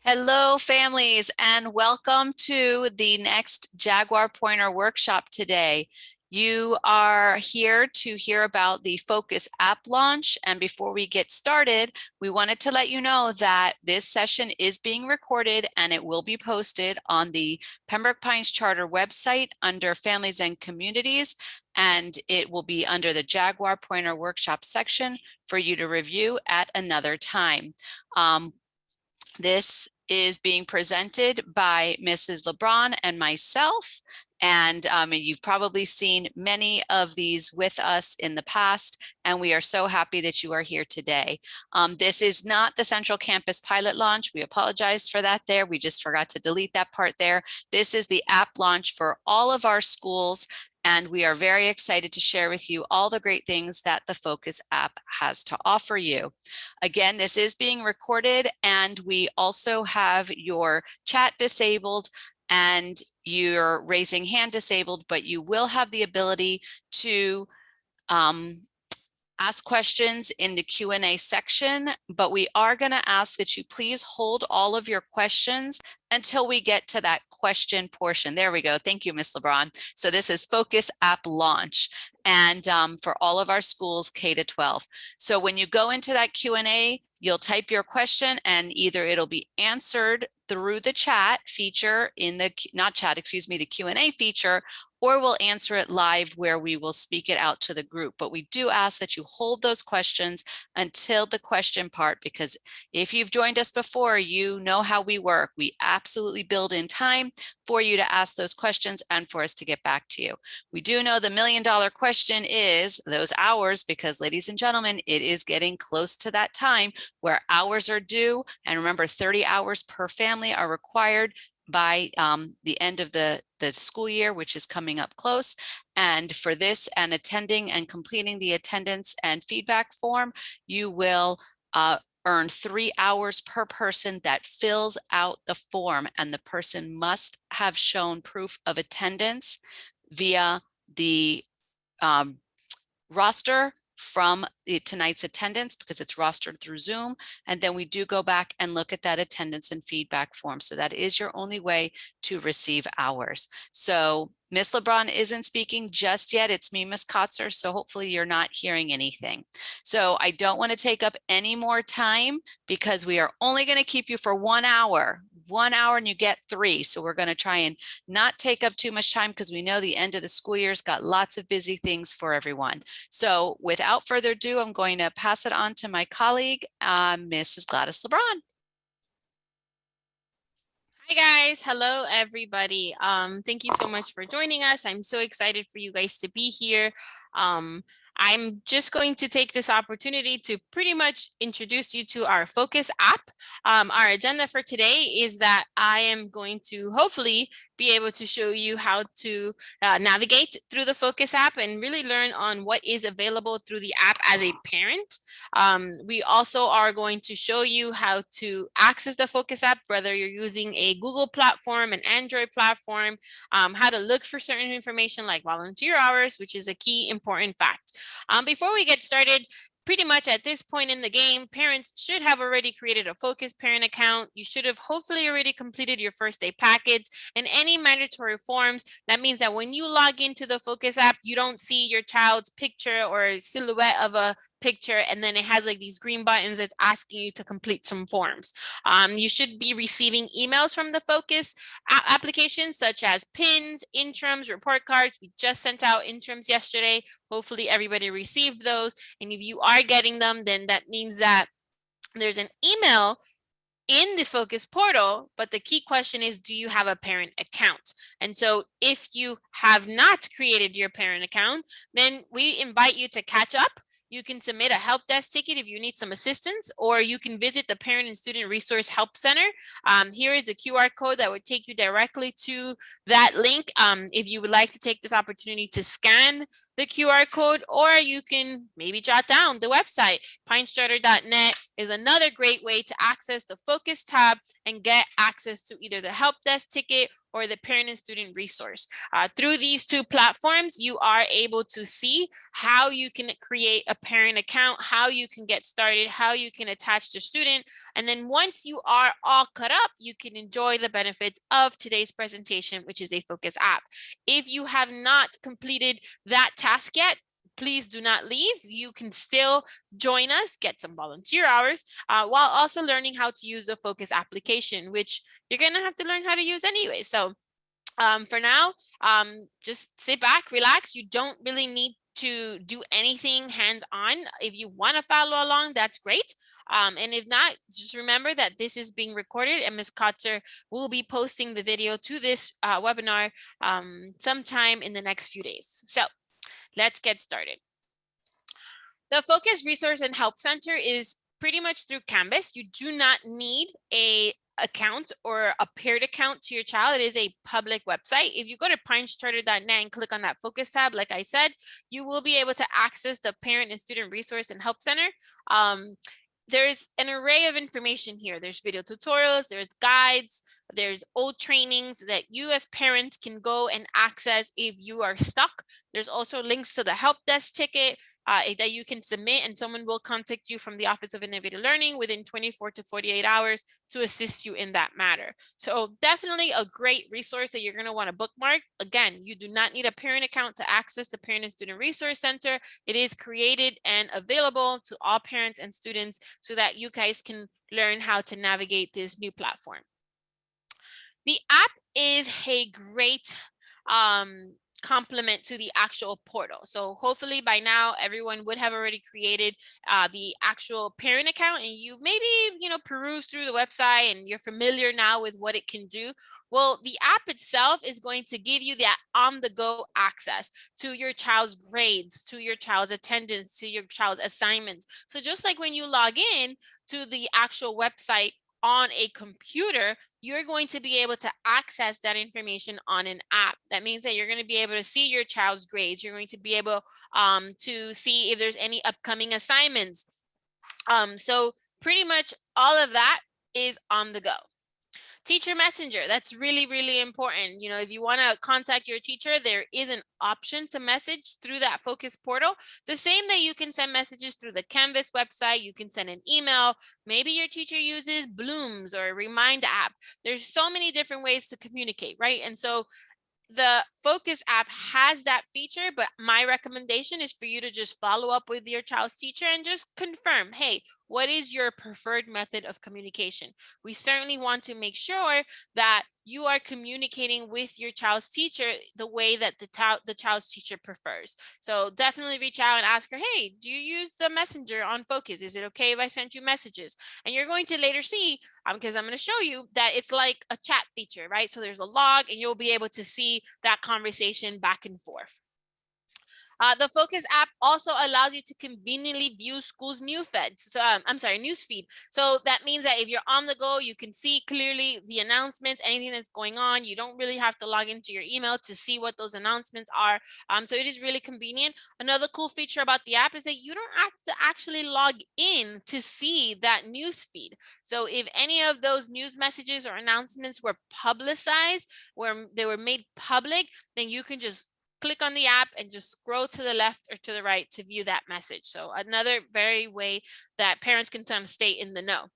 Hello, families, and welcome to the next Jaguar Pointer workshop today. You are here to hear about the Focus app launch. And before we get started, we wanted to let you know that this session is being recorded and it will be posted on the Pembroke Pines Charter website under Families and Communities. And it will be under the Jaguar Pointer workshop section for you to review at another time. This is being presented by Mrs. LeBron and myself. And you've probably seen many of these with us in the past, and we are so happy that you are here today. This is not the Central Campus pilot launch. We apologize for that there. We just forgot to delete that part there. This is the app launch for all of our schools, and we are very excited to share with you all the great things that the Focus app has to offer you. Again, this is being recorded, and we also have your chat disabled and your raising hand disabled, but you will have the ability to ask questions in the Q&A section, but we are going to ask that you please hold all of your questions until we get to that question portion. There we go. Thank you, Ms. LeBron. So this is Focus app launch, and for all of our schools K-12. So when you go into that Q&A, you'll type your question and either it'll be answered through the chat feature in the, the Q&A feature, or we'll answer it live where we will speak it out to the group. But we do ask that you hold those questions until the question part, because if you've joined us before, you know how we work. We absolutely build in time for you to ask those questions and for us to get back to you. We do know the million-dollar question is those hours, because ladies and gentlemen, it is getting close to that time where hours are due. And remember, 30 hours per family are required by the end of the school year, which is coming up close. And for this and attending and completing the attendance and feedback form, you will earn 3 hours per person that fills out the form, and the person must have shown proof of attendance via the roster from tonight's attendance because it's rostered through Zoom. And then we do go back and look at that attendance and feedback form. So that is your only way to receive hours. So Miss LeBron isn't speaking just yet. It's me, Miss Kotzer. So hopefully you're not hearing anything. So I don't want to take up any more time because we are only going to keep you for 1 hour. 1 hour and you get 3. So we're going to try and not take up too much time because we know the end of the school year's got lots of busy things for everyone. So without further ado, I'm going to pass it on to my colleague, Mrs. Gladys LeBron. Hi guys, hello everybody. Thank you so much for joining us. I'm so excited for you guys to be here. I'm just going to take this opportunity to pretty much introduce you to our Focus app. Our agenda for today is that I am going to hopefully be able to show you how to navigate through the Focus app and really learn on what is available through the app as a parent. We also are going to show you how to access the Focus app, whether you're using a Google platform, an Android platform, how to look for certain information like volunteer hours, which is a key important fact. Before we get started, pretty much at this point in the game, parents should have already created a Focus parent account. You should have hopefully already completed your first day packets and any mandatory forms. That means that when you log into the Focus app, you don't see your child's picture or silhouette of a picture, and then it has like these green buttons that's asking you to complete some forms. You should be receiving emails from the Focus applications such as pins, interims, report cards. We just sent out interims yesterday. Hopefully everybody received those. And if you are getting them, then that means that there's an email in the Focus portal, but the key question is, do you have a parent account? And so if you have not created your parent account, then we invite you to catch up. You can submit a help desk ticket if you need some assistance, or you can visit the Parent and Student Resource Help Center. Here is the QR code that would take you directly to that link. If you would like to take this opportunity to scan the QR code, or you can maybe jot down the website. Pinestarter.net is another great way to access the Focus tab and get access to either the help desk ticket or the parent and student resource. Through these two platforms, you are able to see how you can create a parent account, how you can get started, how you can attach the student. And then once you are all caught up, you can enjoy the benefits of today's presentation, which is a Focus app. If you have not completed that task yet, please do not leave. You can still join us, get some volunteer hours, while also learning how to use the Focus application, which you're going to have to learn how to use anyway. So for now, just sit back, relax. You don't really need to do anything hands-on. If you want to follow along, that's great. And if not, just remember that this is being recorded and Ms. Kotzer will be posting the video to this webinar sometime in the next few days. So let's get started. The Focus Resource and Help Center is pretty much through Canvas. You do not need a account or a paired account to your child. It is a public website. If you go to pinestarter.net and click on that Focus tab, like I said, you will be able to access the Parent and Student Resource and Help Center. There's an array of information here. There's video tutorials, there's guides, there's old trainings that you as parents can go and access if you are stuck. There's also links to the help desk ticket that you can submit, and someone will contact you from the Office of Innovative Learning within 24 to 48 hours to assist you in that matter. So definitely a great resource that you're going to want to bookmark. Again, you do not need a parent account to access the Parent and Student Resource Center. It is created and available to all parents and students so that you guys can learn how to navigate this new platform. The app is a great complement to the actual portal. So hopefully by now everyone would have already created the actual parent account, and you maybe peruse through the website and you're familiar now with what it can do. Well, the app itself is going to give you that on-the-go access to your child's grades, to your child's attendance, to your child's assignments. So just like when you log in to the actual website on a computer, you're going to be able to access that information on an app. That means that you're going to be able to see your child's grades. You're going to be able to see if there's any upcoming assignments. So pretty much all of that is on the go. Teacher Messenger, that's really, really important. You know, if you want to contact your teacher, there is an option to message through that focus portal. The same that you can send messages through the Canvas website, you can send an email. Maybe your teacher uses Blooms or a Remind app. There's so many different ways to communicate, right? And so the Focus app has that feature, but my recommendation is for you to just follow up with your child's teacher and just confirm, hey, what is your preferred method of communication? We certainly want to make sure that you are communicating with your child's teacher the way that the child's teacher prefers. So definitely reach out and ask her, hey, do you use the messenger on Focus? Is it okay if I send you messages? And you're going to later see, because I'm going to show you that it's like a chat feature, right? So there's a log and you'll be able to see that conversation back and forth. The Focus app also allows you to conveniently view schools' news feed. So that means that if you're on the go, you can see clearly the announcements, anything that's going on. You don't really have to log into your email to see what those announcements are. So it is really convenient. Another cool feature about the app is that you don't have to actually log in to see that news feed. So if any of those news messages or announcements were publicized, where they were made public, then you can just click on the app and just scroll to the left or to the right to view that message. So another very way that parents can kind of stay in the know.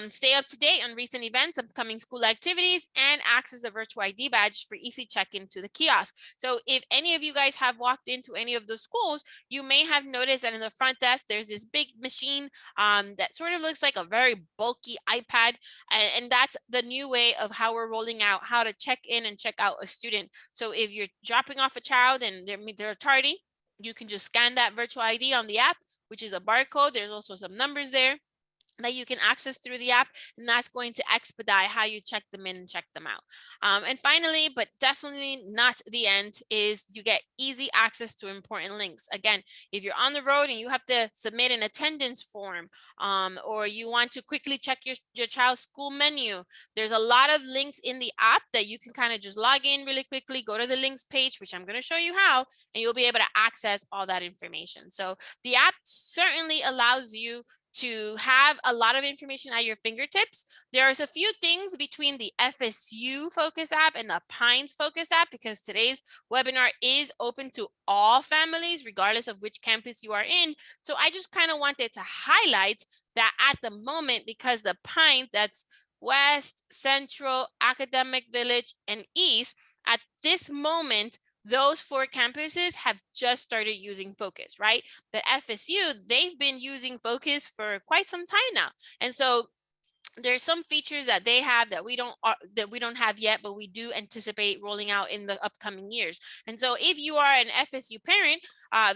Stay up to date on recent events, upcoming school activities, and access the virtual ID badge for easy check-in to the kiosk. So if any of you guys have walked into any of the schools, you may have noticed that in the front desk, there's this big machine that sort of looks like a very bulky iPad. And that's the new way of how we're rolling out how to check in and check out a student. So if you're dropping off a child and they're tardy, you can just scan that virtual ID on the app, which is a barcode. There's also some numbers there that you can access through the app, and that's going to expedite how you check them in and check them out. And finally, but definitely not the end, is you get easy access to important links. Again, if you're on the road and you have to submit an attendance form, or you want to quickly check your child's school menu, there's a lot of links in the app that you can kind of just log in really quickly, go to the links page, which I'm going to show you how, and you'll be able to access all that information. So the app certainly allows you to have a lot of information at your fingertips. There's a few things between the FSU Focus app and the Pines Focus app, because today's webinar is open to all families, regardless of which campus you are in. So I just kind of wanted to highlight that at the moment, because the Pines, that's West, Central, Academic Village, and East, at this moment, those 4 campuses have just started using Focus, right? But FSU, they've been using Focus for quite some time now. And so there's some features that they have that we don't have yet, but we do anticipate rolling out in the upcoming years. And so if you are an FSU parent,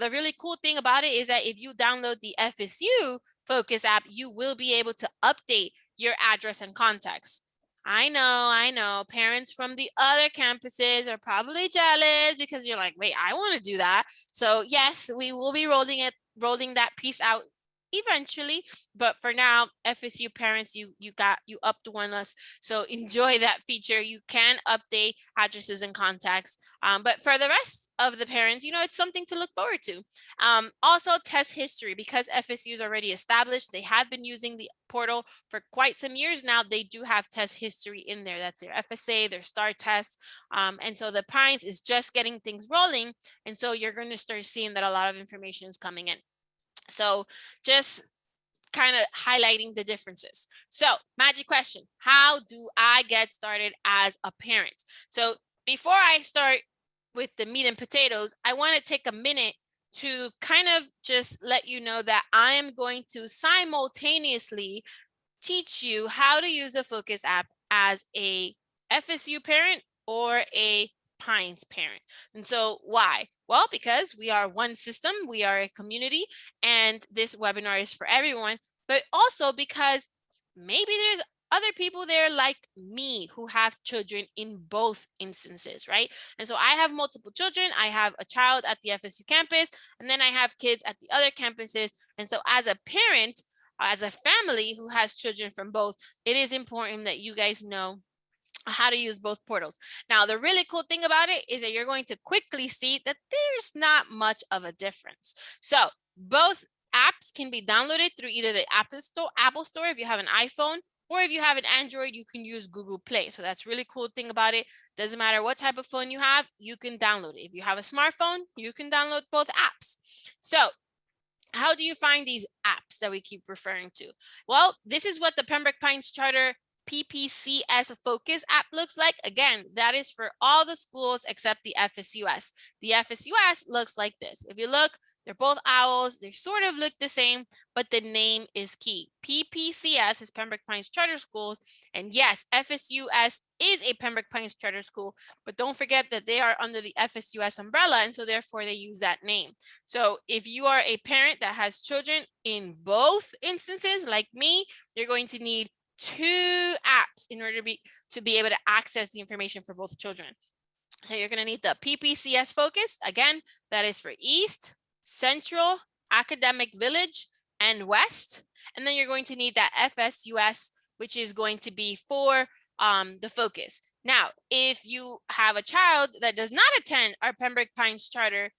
the really cool thing about it is that if you download the FSU Focus app, you will be able to update your address and contacts. I know. Parents from the other campuses are probably jealous because you're like, wait, I want to do that. So yes, we will be rolling that piece out eventually, but for now, FSU parents, you upped one us, so enjoy that feature. You can update addresses and contacts, but for the rest of the parents, it's something to look forward to. Also, test history, because FSU is already established, they have been using the portal for quite some years now. They do have test history in there. That's their FSA, their STAR tests, and so the Pines is just getting things rolling, and so you're going to start seeing that a lot of information is coming in. So just kind of highlighting the differences. So magic question, how do I get started as a parent? So before I start with the meat and potatoes, I want to take a minute to kind of just let you know that I am going to simultaneously teach you how to use a Focus app as a FSU parent or a Pines parent. And so why? Well, because we are one system, we are a community, and this webinar is for everyone, but also because maybe there's other people there like me who have children in both instances, right? And so I have multiple children. I have a child at the FSU campus, and then I have kids at the other campuses. And so as a parent, as a family who has children from both, it is important that you guys know how to use both portals. Now, the really cool thing about it is that you're going to quickly see that there's not much of a difference. So both apps can be downloaded through either the Apple Store if you have an iPhone, Or if you have an Android, you can use Google Play. So that's really cool thing about it. Doesn't matter what type of phone you have, you can download it. If you have a smartphone, you can download both apps. So how do you find these apps that we keep referring to? Well, this is what the Pembroke Pines Charter PPCS Focus app looks like. Again, that is for all the schools except the FSUS. The FSUS looks like this. If you look, they're both owls. They sort of look the same, but the name is key. PPCS is Pembroke Pines Charter Schools. And yes, FSUS is a Pembroke Pines Charter School, but don't forget that they are under the FSUS umbrella, and so therefore they use that name. So if you are a parent that has children in both instances, like me, you're going to need 2 apps in order to be able to access the information for both children. So you're going to need the PPCS Focus. Again, that is for East, Central, Academic Village, and West. And then you're going to need that FSUS, which is going to be for the focus. Now, if you have a child that does not attend our Pembroke Pines Charter,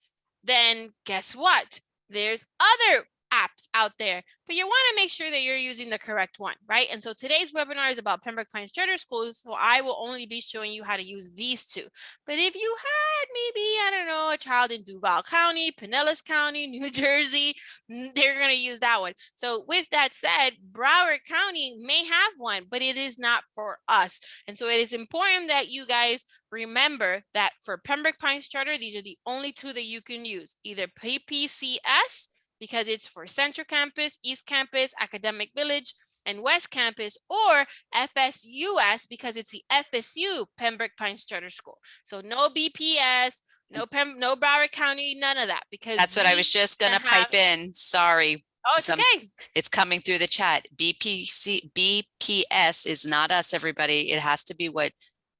then guess what? There's other apps out there, but you want to make sure that you're using the correct one, right? And so today's webinar is about Pembroke Pines Charter Schools, so I will only be showing you how to use these 2. But if you had maybe, I don't know, a child in Duval County, Pinellas County, New Jersey, they're going to use that one. So with that said, Broward County may have one, but it is not for us. And so it is important that you guys remember that for Pembroke Pines Charter, these are the only 2 that you can use, either PPCS, because it's for Central Campus, East Campus, Academic Village, and West Campus, or FSUS, because it's the FSU Pembroke Pines Charter School. So no BPS, no Broward County, none of that, because That's what I was just going to pipe in. Sorry. Oh, it's okay. It's coming through the chat. BPS is not us, everybody. It has to be what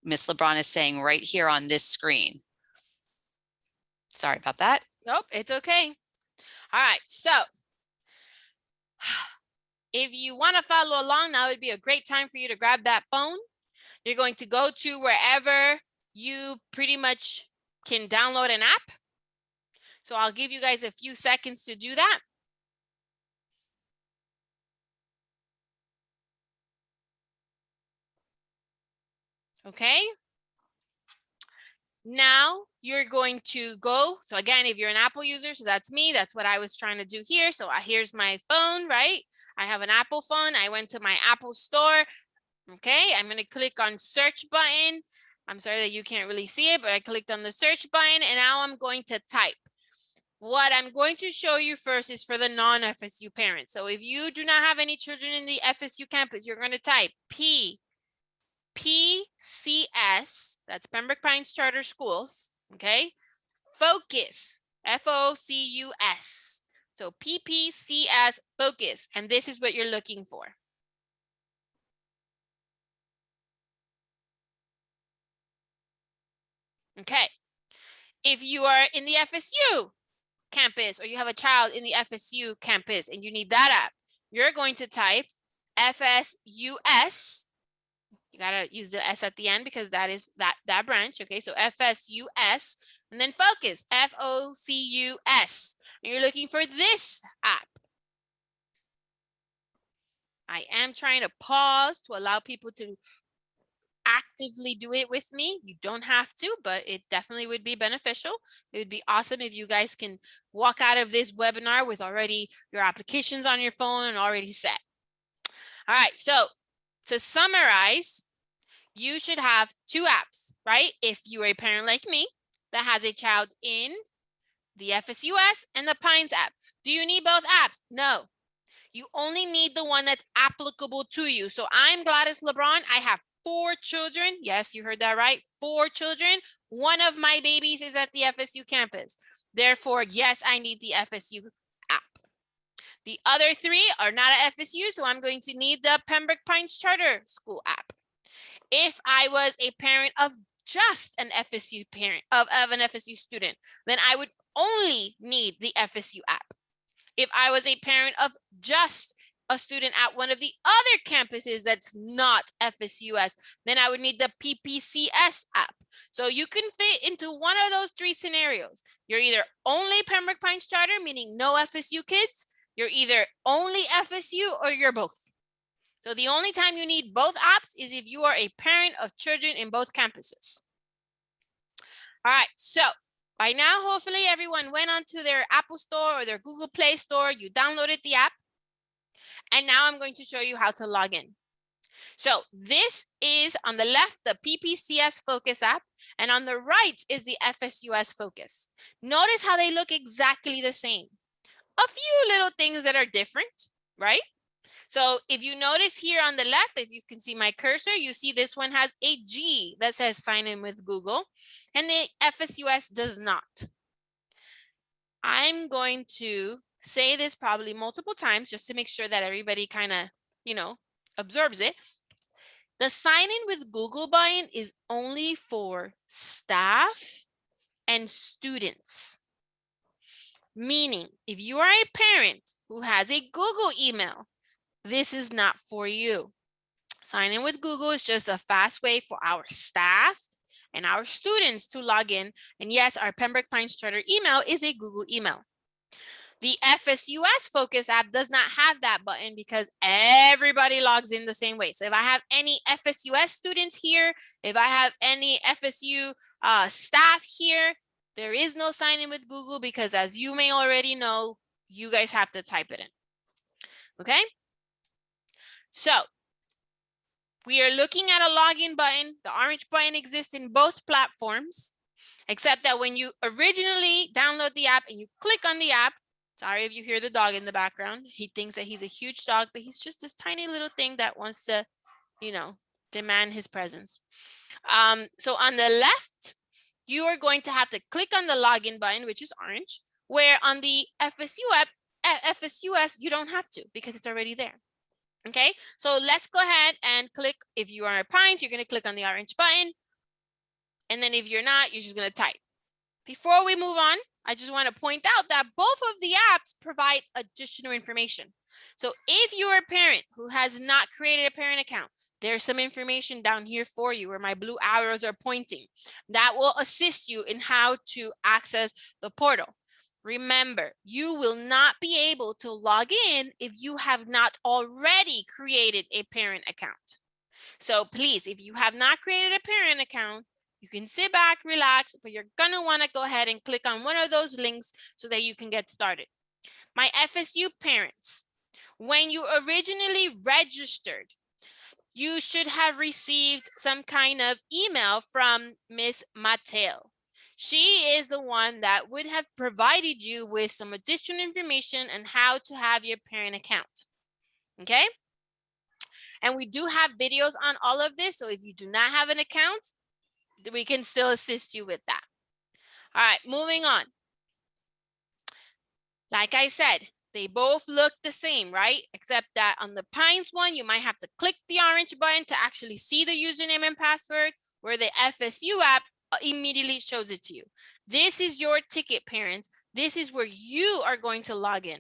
Miss LeBron is saying right here on this screen. Sorry about that. Nope, it's okay. All right, so if you want to follow along, now would be a great time for you to grab that phone. You're going to go to wherever you pretty much can download an app. So I'll give you guys a few seconds to do that. Okay. Now you're going to go. So again, if you're an Apple user, so that's me, that's what I was trying to do here. So here's my phone, right? I have an Apple phone. I went to my Apple store. Okay, I'm going to click on search button. I'm sorry that you can't really see it, but I clicked on the search button and now I'm going to type. What I'm going to show you first is for the non-FSU parents. So if you do not have any children in the FSU campus, you're going to type PCS, that's Pembroke Pines Charter Schools, okay? Focus, FOCUS. So PPCS Focus, and this is what you're looking for. Okay, if you are in the FSU campus or you have a child in the FSU campus and you need that app, you're going to type FSUS. You gotta use the S at the end because that is that branch. Okay, so FSUS and then focus, FOCUS. And you're looking for this app. I am trying to pause to allow people to actively do it with me. You don't have to, but it definitely would be beneficial. It would be awesome if you guys can walk out of this webinar with already your applications on your phone and already set. All right, so to summarize, you should have 2 apps, right? If you're a parent like me that has a child in the FSUS and the Pines app. Do you need both apps? No. You only need the one that's applicable to you. So I'm Gladys LeBron. I have 4 children. Yes, you heard that right. 4 children. One of my babies is at the FSU campus. Therefore, yes, I need the FSU app. The other 3 are not at FSU, so I'm going to need the Pembroke Pines Charter School app. If I was a parent of just an FSU parent, of an FSU student, then I would only need the FSU app. If I was a parent of just a student at one of the other campuses that's not FSUS, then I would need the PPCS app. So you can fit into one of those 3 scenarios. You're either only Pembroke Pines Charter, meaning no FSU kids. You're either only FSU or you're both. So the only time you need both apps is if you are a parent of children in both campuses. All right, so by now, hopefully everyone went onto their Apple Store or their Google Play Store. You downloaded the app. And now I'm going to show you how to log in. So this is on the left, the PPCS Focus app, and on the right is the FSUS Focus. Notice how they look exactly the same. A few little things that are different, right? So if you notice here on the left, if you can see my cursor, you see this one has a G that says sign in with Google, and the FSUS does not. I'm going to say this probably multiple times just to make sure that everybody kind of, observes it. The sign in with Google button is only for staff and students. Meaning, if you are a parent who has a Google email, this is not for you. Sign in with Google is just a fast way for our staff and our students to log in. And yes, our Pembroke Pines Charter email is a Google email. The FSUS Focus app does not have that button because everybody logs in the same way. So if I have any FSUS students here, if I have any FSU staff here, there is no sign in with Google because, as you may already know, you guys have to type it in. Okay? So we are looking at a login button. The orange button exists in both platforms, except that when you originally download the app and you click on the app, sorry if you hear the dog in the background. He thinks that he's a huge dog, but he's just this tiny little thing that wants to, demand his presence. So on the left, you are going to have to click on the login button, which is orange, where on the FSU app, FSUS, you don't have to because it's already there. Okay, so let's go ahead and click. If you are a Pines, you're going to click on the orange button. And then if you're not, you're just going to type. Before we move on, I just want to point out that both of the apps provide additional information. So if you're a parent who has not created a parent account, there's some information down here for you where my blue arrows are pointing that will assist you in how to access the portal. Remember, you will not be able to log in if you have not already created a parent account. So please, if you have not created a parent account, you can sit back, relax, but you're going to want to go ahead and click on one of those links so that you can get started. My FSU parents, when you originally registered, you should have received some kind of email from Miss Mateo. She is the one that would have provided you with some additional information on how to have your parent account. Okay? And we do have videos on all of this. So if you do not have an account, we can still assist you with that. All right, moving on. Like I said, they both look the same, right? Except that on the Pines one, you might have to click the orange button to actually see the username and password, where the FSU app immediately shows it to you. This is your ticket, parents. This is where you are going to log in.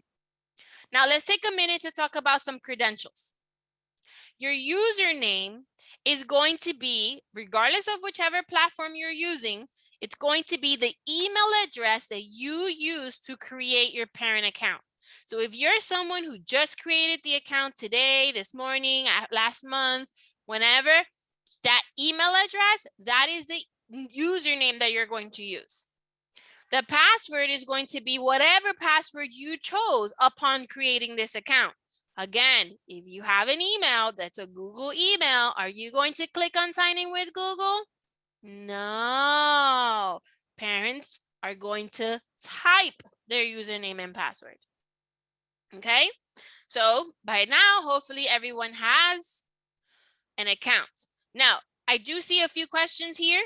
Now, let's take a minute to talk about some credentials. Your username is going to be, regardless of whichever platform you're using, it's going to be the email address that you use to create your parent account. So if you're someone who just created the account today, this morning, last month, whenever, that email address, that is the username that you're going to use. The password is going to be whatever password you chose upon creating this account. Again, if you have an email that's a Google email, are you going to click on signing with Google? No. Parents are going to type their username and password. Okay? So by now, hopefully everyone has an account. Now, I do see a few questions here.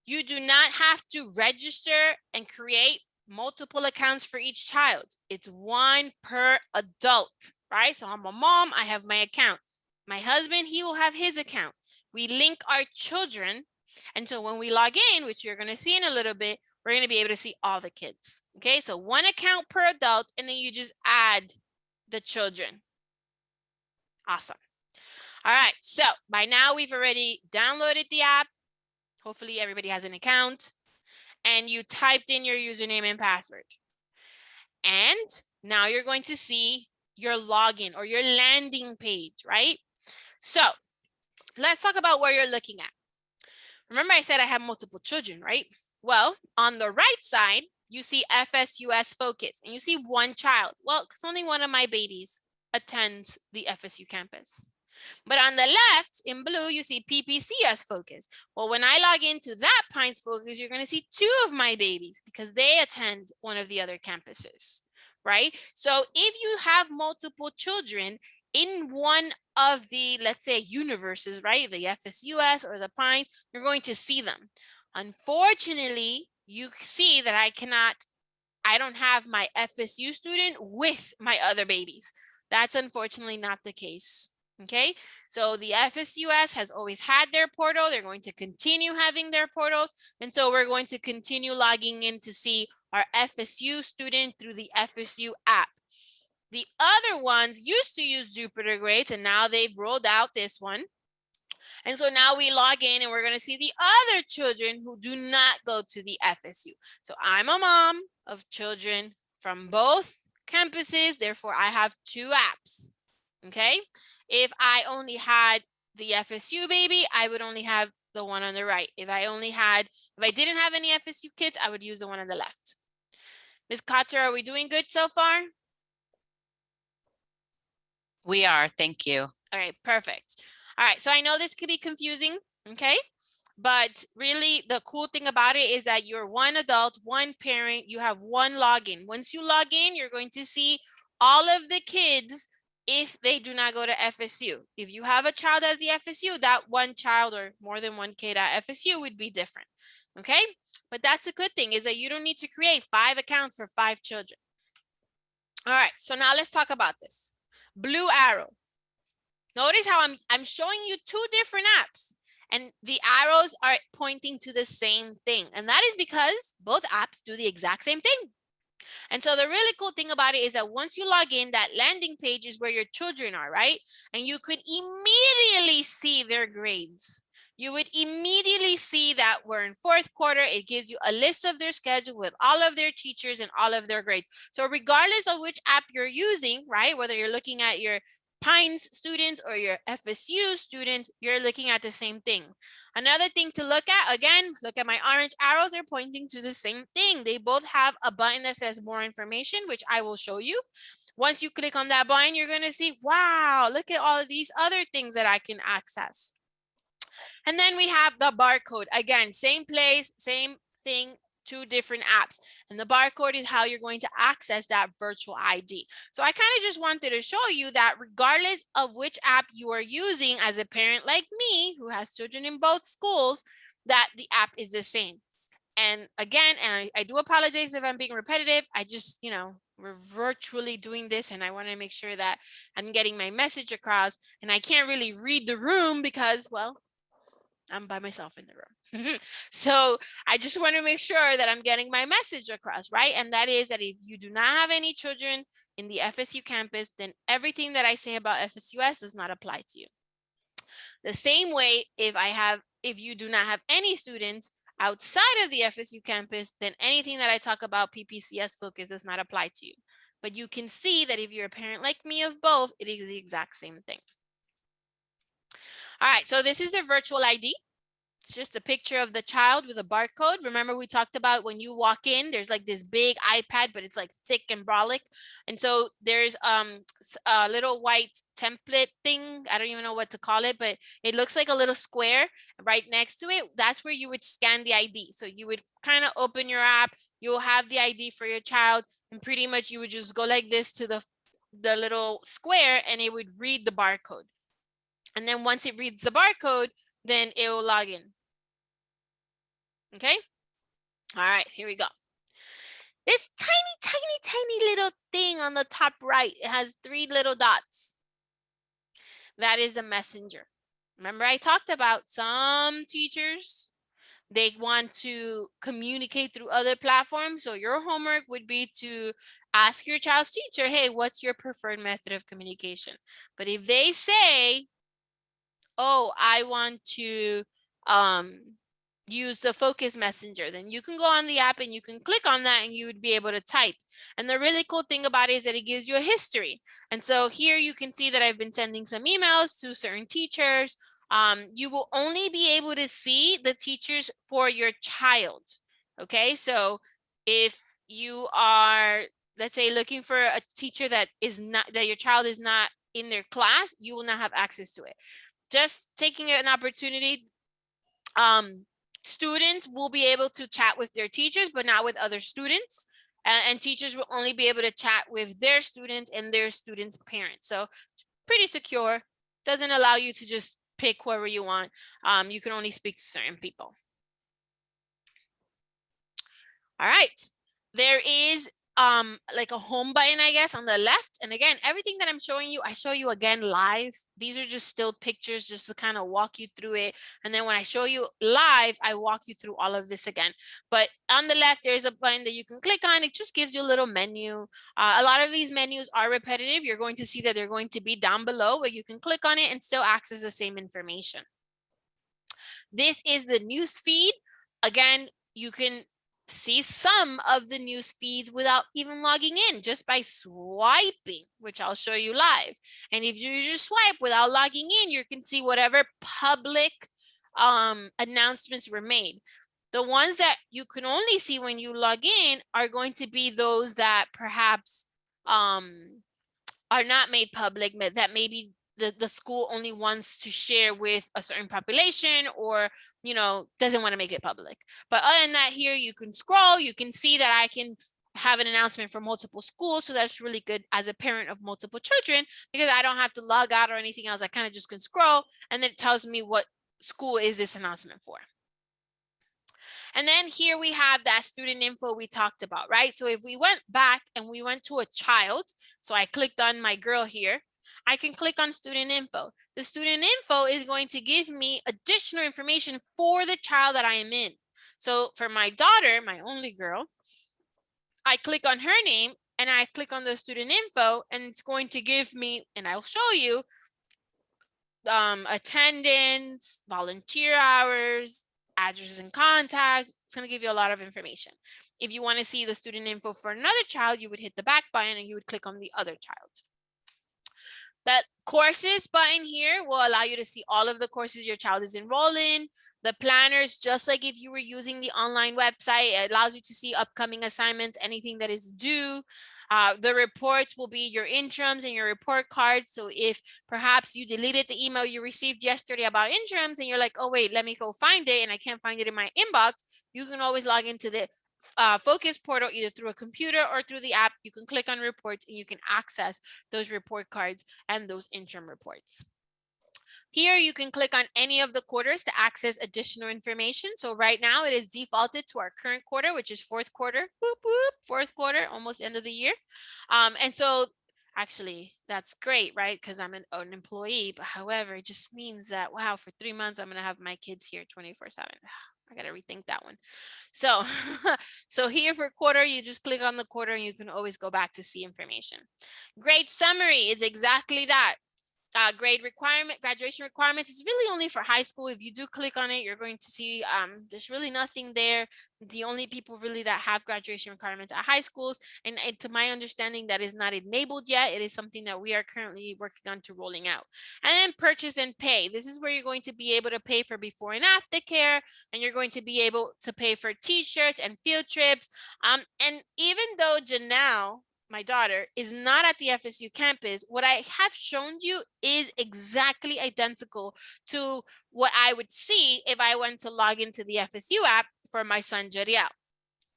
You do not have to register and create multiple accounts for each child. It's one per adult, right? So I'm a mom, I have my account. My husband, he will have his account. We link our children. And so when we log in, which you're going to see in a little bit, we're going to be able to see all the kids. Okay, so one account per adult, and then you just add the children. Awesome. All right, so by now we've already downloaded the app. Hopefully everybody has an account, and you typed in your username and password. And now you're going to see your login or your landing page, right? So let's talk about where you're looking at. Remember I said I have multiple children, right? Well, on the right side, you see FSUS Focus, and you see one child. Well, because only one of my babies attends the FSU campus. But on the left, in blue, you see PPCS Focus. Well, when I log into that Pines Focus, you're going to see two of my babies because they attend one of the other campuses, right? So if you have multiple children in one of the, let's say, universes, right, the FSUS or the Pines, you're going to see them. Unfortunately, you see that I don't have my FSU student with my other babies. That's unfortunately not the case. Okay, so the FSUS has always had their portal. They're going to continue having their portals. And so we're going to continue logging in to see our FSU student through the FSU app. The other ones used to use Jupiter Grades, and now they've rolled out this one. And so now we log in and we're going to see the other children who do not go to the FSU. So I'm a mom of children from both campuses. Therefore, I have two apps. Okay. If I only had the FSU baby, I would only have the one on the right. If I didn't have any FSU kids, I would use the one on the left. Ms. Kotzer, are we doing good so far? We are, thank you. All right, perfect. All right, so I know this could be confusing, okay? But really the cool thing about it is that you're one adult, one parent, you have one login. Once you log in, you're going to see all of the kids if they do not go to FSU. If you have a child at the FSU, that one child or more than one kid at FSU would be different, okay? But that's a good thing is that you don't need to create 5 accounts for 5 children. All right, so now let's talk about this. Blue arrow. Notice how I'm showing you 2 different apps and the arrows are pointing to the same thing. And that is because both apps do the exact same thing. And so the really cool thing about it is that once you log in, that landing page is where your children are, right? And you could immediately see their grades. You would immediately see that we're in 4th quarter. It gives you a list of their schedule with all of their teachers and all of their grades. So regardless of which app you're using, right, whether you're looking at your Pines students or your FSU students, you're looking at the same thing. Another thing to look at, again, look at my orange arrows, they're pointing to the same thing. They both have a button that says more information, which I will show you. Once you click on that button, you're gonna see, wow, look at all of these other things that I can access. And then we have the barcode. Again, same place, same thing, 2 different apps. And the barcode is how you're going to access that virtual ID. So I kind of just wanted to show you that regardless of which app you are using as a parent like me, who has children in both schools, that the app is the same. And again, and I do apologize if I'm being repetitive. I just, we're virtually doing this and I want to make sure that I'm getting my message across. And I can't really read the room because, well, I'm by myself in the room. So I just want to make sure that I'm getting my message across, right? And that is that if you do not have any children in the FSU campus, then everything that I say about FSUS does not apply to you. The same way, if you do not have any students outside of the FSU campus, then anything that I talk about PPCS Focus does not apply to you. But you can see that if you're a parent like me of both, it is the exact same thing. All right, so this is the virtual ID. It's just a picture of the child with a barcode. Remember we talked about when you walk in, there's like this big iPad, but it's like thick and brolic. And so there's a little white template thing. I don't even know what to call it, but it looks like a little square right next to it. That's where you would scan the ID. So you would kind of open your app, you'll have the ID for your child, and pretty much you would just go like this to the little square and it would read the barcode. And then once it reads the barcode, then it will log in. Okay. All right, here we go. This tiny little thing on the top right, it has 3 little dots. That is a messenger. Remember I talked about some teachers, they want to communicate through other platforms. So your homework would be to ask your child's teacher, hey, what's your preferred method of communication? But if they say, oh, I want to use the Focus Messenger, then you can go on the app and you can click on that and you would be able to type. And the really cool thing about it is that it gives you a history. And so here you can see that I've been sending some emails to certain teachers. You will only be able to see the teachers for your child. Okay, so if you are, let's say, looking for a teacher that your child is not in their class, you will not have access to it. Just taking an opportunity, students will be able to chat with their teachers, but not with other students. And teachers will only be able to chat with their students and their students' parents. So it's pretty secure. Doesn't allow you to just pick whoever you want. You can only speak to certain people. All right. There is like a home button, I guess, on the left. And again, everything that I'm showing you, I show you again live. These are just still pictures just to kind of walk you through it. And then when I show you live, I walk you through all of this again. But on the left, there's a button that you can click on. It just gives you a little menu. A lot of these menus are repetitive. You're going to see that they're going to be down below, but you can click on it and still access the same information. This is the news feed. Again, you can see some of the news feeds without even logging in, just by swiping, which I'll show you live. And if you just swipe without logging in, you can see whatever public announcements were made. The ones that you can only see when you log in are going to be those that perhaps are not made public, but that maybe the school only wants to share with a certain population, or doesn't want to make it public. But other than that, here you can scroll, you can see that I can have an announcement for multiple schools. So that's really good as a parent of multiple children, because I don't have to log out or anything else. I kind of just can scroll, and then it tells me what school is this announcement for. And then here we have that student info we talked about, right? So if we went back and we went to a child, so I clicked on my girl here, I can click on student info. The student info is going to give me additional information for the child that I am in. So for my daughter, my only girl, I click on her name and I click on the student info, and it's going to give me, and I'll show you, attendance, volunteer hours, addresses and contacts. It's going to give you a lot of information. If you want to see the student info for another child, you would hit the back button and you would click on the other child. That courses button here will allow you to see all of the courses your child is enrolled in. The planners, just like if you were using the online website, it allows you to see upcoming assignments, anything that is due. The reports will be your interims and your report cards. So if perhaps you deleted the email you received yesterday about interims and you're like, oh wait, let me go find it, and I can't find it in my inbox, you can always log into the Focus portal either through a computer or through the app. You can click on reports and you can access those report cards and those interim reports. Here you can click on any of the quarters to access additional information. So right now it is defaulted to our current quarter, which is fourth quarter. Boop, boop, fourth quarter, almost end of the year. And so actually that's great, right? Because I'm an employee. But however, it just means that, wow, for 3 months, I'm going to have my kids here 24/7. I got to rethink that one. So, so here for quarter, you just click on the quarter and you can always go back to see information. Grade summary is exactly that. Graduation requirements is really only for high school. If you do click on it, you're going to see there's really nothing there. The only people really that have graduation requirements at high schools, and to my understanding, that is not enabled yet. It is something that we are currently working on to rolling out. And then purchase and pay. This is where you're going to be able to pay for before and after care, and you're going to be able to pay for t-shirts and field trips. And even though Janelle, my daughter, is not at the FSU campus, what I have shown you is exactly identical to what I would see if I went to log into the FSU app for my son Jariel.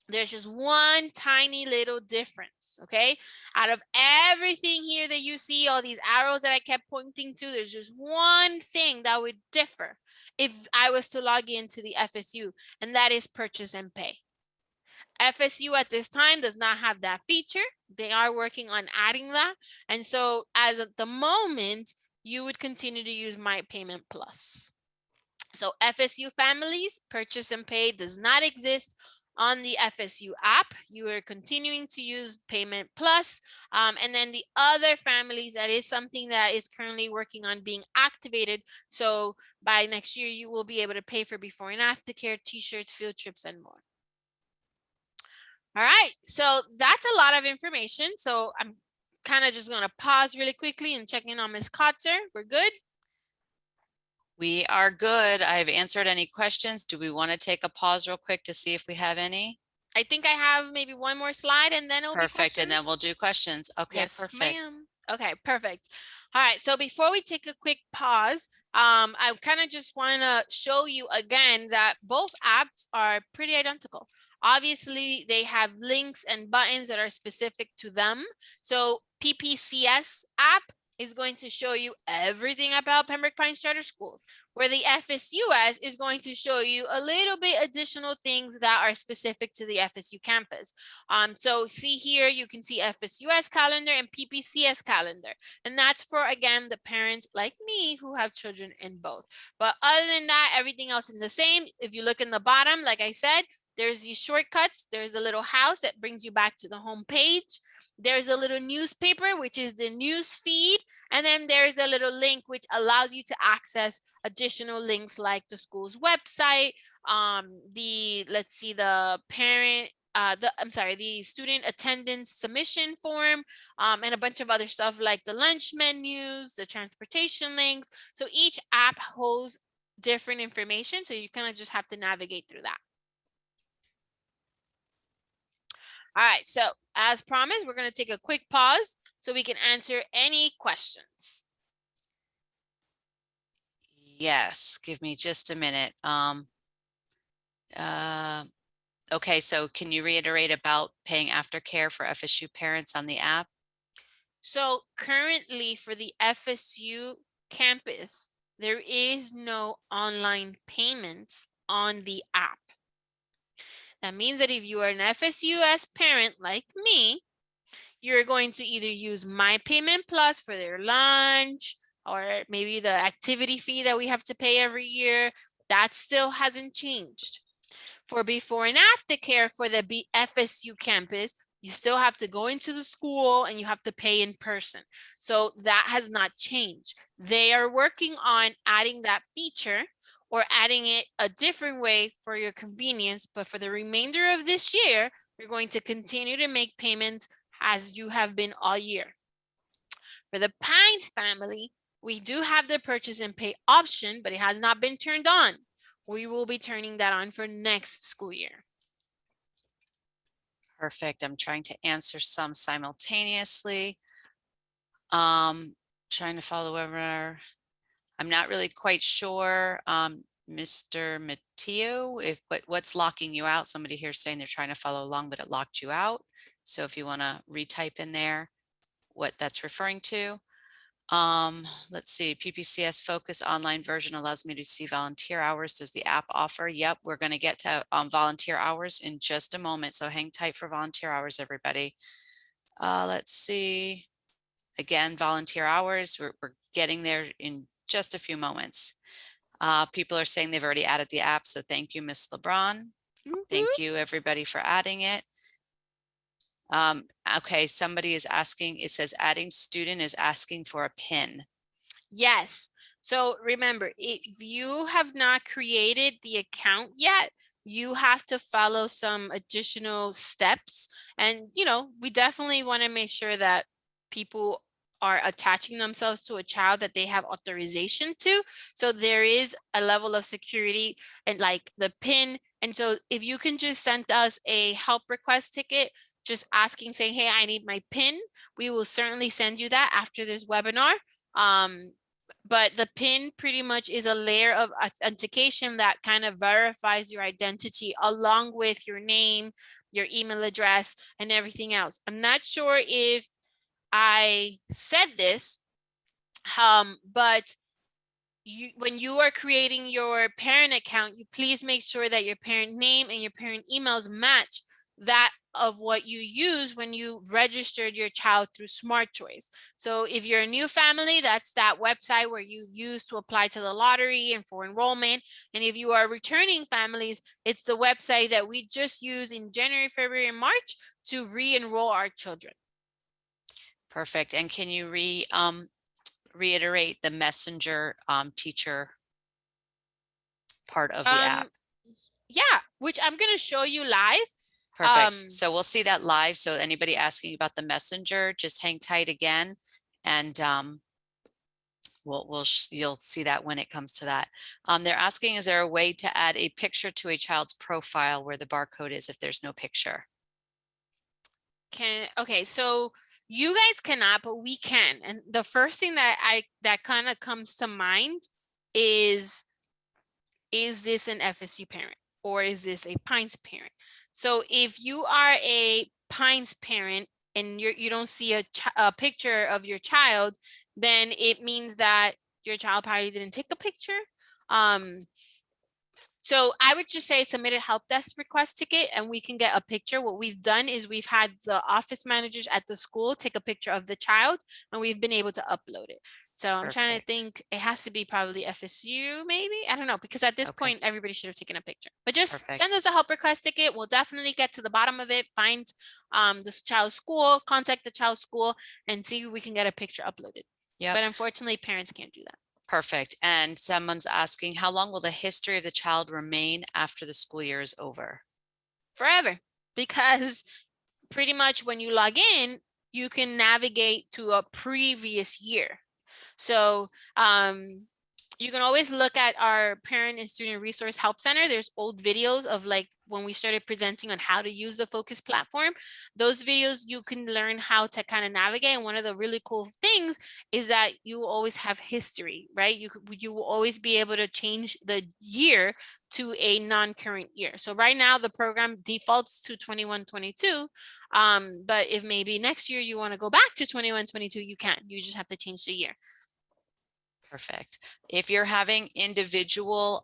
There's just one tiny little difference, okay? Out of everything here that you see, all these arrows that I kept pointing to, there's just one thing that would differ if I was to log into the FSU, and that is purchase and pay. FSU at this time does not have that feature. They are working on adding that. And so as at the moment, you would continue to use My Payment Plus. So FSU families, purchase and pay does not exist on the FSU app, you are continuing to use Payment Plus. And then the other families, that is something that is currently working on being activated. So by next year, you will be able to pay for before and after care, t-shirts, field trips, and more. All right, so that's a lot of information. So I'm kind of just gonna pause really quickly and check in on Ms. Kotzer. We're good? We are good. I've answered any questions. Do we want to take a pause real quick to see if we have any? I think I have maybe one more slide and then it'll be questions. Perfect, and then we'll do questions. Okay, Yes, perfect. ma'am. Okay, perfect. All right, so before we take a quick pause, I kind of just want to show you again that both apps are pretty identical. Obviously, they have links and buttons that are specific to them. So PPCS app is going to show you everything about Pembroke Pines Charter Schools, where the FSUS is going to show you a little bit additional things that are specific to the FSU campus. So see here, you can see FSUS calendar and PPCS calendar. And that's for, again, the parents like me who have children in both. But other than that, everything else is the same. If you look in the bottom, like I said, there's these shortcuts. There's a little house that brings you back to the home page. There's a little newspaper, which is the news feed. And then there's a little link which allows you to access additional links like the school's website, the parent, the student attendance submission form, and a bunch of other stuff like the lunch menus, the transportation links. So each app holds different information. So you kind of just have to navigate through that. All right, so as promised, we're going to take a quick pause so we can answer any questions. Yes, give me just a minute. Okay, so can you reiterate about paying aftercare for FSU parents on the app? So currently for the FSU campus, there is no online payments on the app. That means that if you are an FSUS parent like me, you're going to either use My Payment Plus for their lunch, or maybe the activity fee that we have to pay every year. That still hasn't changed. For before and after care for the FSU campus, you still have to go into the school and you have to pay in person. So that has not changed. They are working on adding that feature or adding it a different way for your convenience. But for the remainder of this year, you're going to continue to make payments as you have been all year. For the Pines family, we do have the purchase and pay option, but it has not been turned on. We will be turning that on for next school year. Perfect. I'm trying to answer some simultaneously. Trying to follow over. I'm not really quite sure, Mr. Matteo, what's locking you out. Somebody here saying they're trying to follow along, but it locked you out. So if you want to retype in there what that's referring to. Let's see, PPCS Focus online version allows me to see volunteer hours. Does the app offer? Yep, we're going to get to volunteer hours in just a moment. So hang tight for volunteer hours, everybody. Let's see. Again, volunteer hours, we're getting there in just a few moments. People are saying they've already added the app. So thank you, Miss LeBron. Thank you everybody for adding it. Okay, somebody is asking, it says adding student is asking for a PIN. Yes. So remember, if you have not created the account yet, you have to follow some additional steps. And, we definitely want to make sure that people are attaching themselves to a child that they have authorization to. So there is a level of security and like the PIN. And so if you can just send us a help request ticket, just asking, saying, hey, I need my PIN, we will certainly send you that after this webinar. But the PIN pretty much is a layer of authentication that kind of verifies your identity along with your name, your email address, and everything else. I'm not sure if I said this, but when you are creating your parent account, you please make sure that your parent name and your parent emails match that of what you use when you registered your child through Smart Choice. So if you're a new family, that's that website where you use to apply to the lottery and for enrollment. And if you are returning families, it's the website that we just use in January, February, and March to re-enroll our children. Perfect. And can you reiterate the messenger teacher part of the app? Yeah, which I'm going to show you live. Perfect. So we'll see that live. So anybody asking about the messenger, just hang tight again, and you'll see that when it comes to that. They're asking, is there a way to add a picture to a child's profile where the barcode is if there's no picture? Okay, so you guys cannot, but we can. And the first thing that kind of comes to mind is this an FSU parent or is this a Pines parent? So if you are a Pines parent and you don't see a picture of your child, then it means that your child probably didn't take a picture. So I would just say submit a help desk request ticket and we can get a picture. What we've done is we've had the office managers at the school take a picture of the child and we've been able to upload it. So I'm trying to think, it has to be probably FSU maybe? I don't know, because at this point, everybody should have taken a picture. But just send us a help request ticket. We'll definitely get to the bottom of it, find this child's school, contact the child's school and see if we can get a picture uploaded. Yeah. But unfortunately, parents can't do that. Perfect. And someone's asking, how long will the history of the child remain after the school year is over? Forever, because pretty much when you log in, you can navigate to a previous year. So you can always look at our Parent and Student Resource Help Center. There's old videos of like when we started presenting on how to use the Focus platform. Those videos, you can learn how to kind of navigate. And one of the really cool things is that you always have history, right? You will always be able to change the year to a non-current year. So right now the program defaults to 21-22. But if maybe next year you want to go back to 21-22, you can. You just have to change the year. Perfect. If you're having individual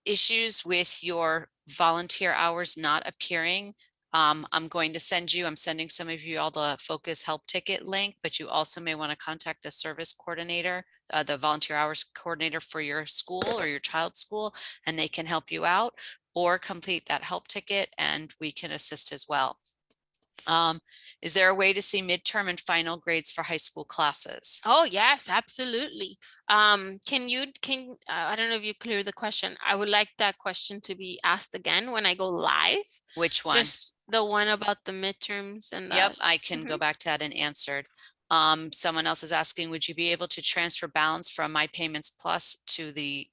issues with your volunteer hours not appearing, I'm sending some of you all the Focus help ticket link, but you also may want to contact the service coordinator, the volunteer hours coordinator for your school or your child's school, and they can help you out, or complete that help ticket and we can assist as well. Is there a way to see midterm and final grades for high school classes? Oh, yes, absolutely. I don't know if you clear the question. I would like that question to be asked again when I go live. Which one? Just the one about the midterms and Yep, I can go back to that and answered. Someone else is asking, would you be able to transfer balance from My Payments Plus to the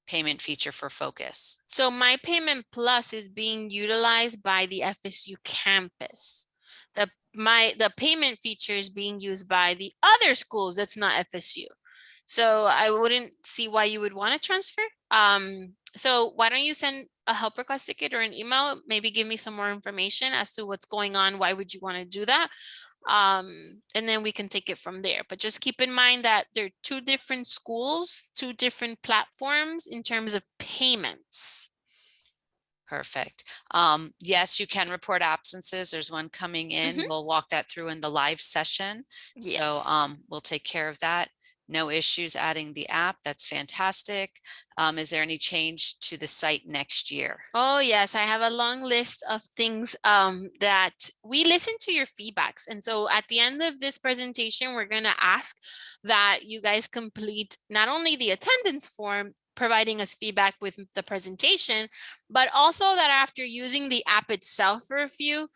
payment feature for Focus? So My Payment Plus is being utilized by the FSU campus. The payment feature is being used by the other schools that's not FSU. So I wouldn't see why you would want to transfer. So why don't you send a help request ticket or an email, maybe give me some more information as to what's going on. Why would you want to do that? And then we can take it from there. But just keep in mind that there are two different schools, two different platforms in terms of payments. Perfect. Yes, you can report absences. There's one coming in. We'll walk that through in the live session. Yes. So we'll take care of that. No issues adding the app. That's fantastic. Is there any change to the site next year? Oh, yes. I have a long list of things that we listen to your feedbacks. And so at the end of this presentation, we're going to ask that you guys complete not only the attendance form, providing us feedback with the presentation, but also that after using the app itself for a few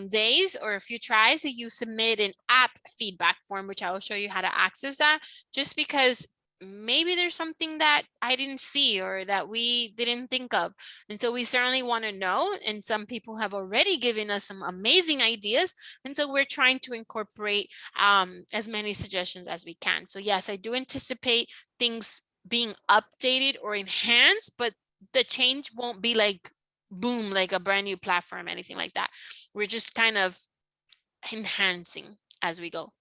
days or a few tries, that you submit an app feedback form, which I will show you how to access that, just because maybe there's something that I didn't see or that we didn't think of. And so we certainly want to know. And some people have already given us some amazing ideas. And so we're trying to incorporate as many suggestions as we can. So yes, I do anticipate things being updated or enhanced, but the change won't be like boom, like a brand new platform, anything like that. We're just kind of enhancing as we go.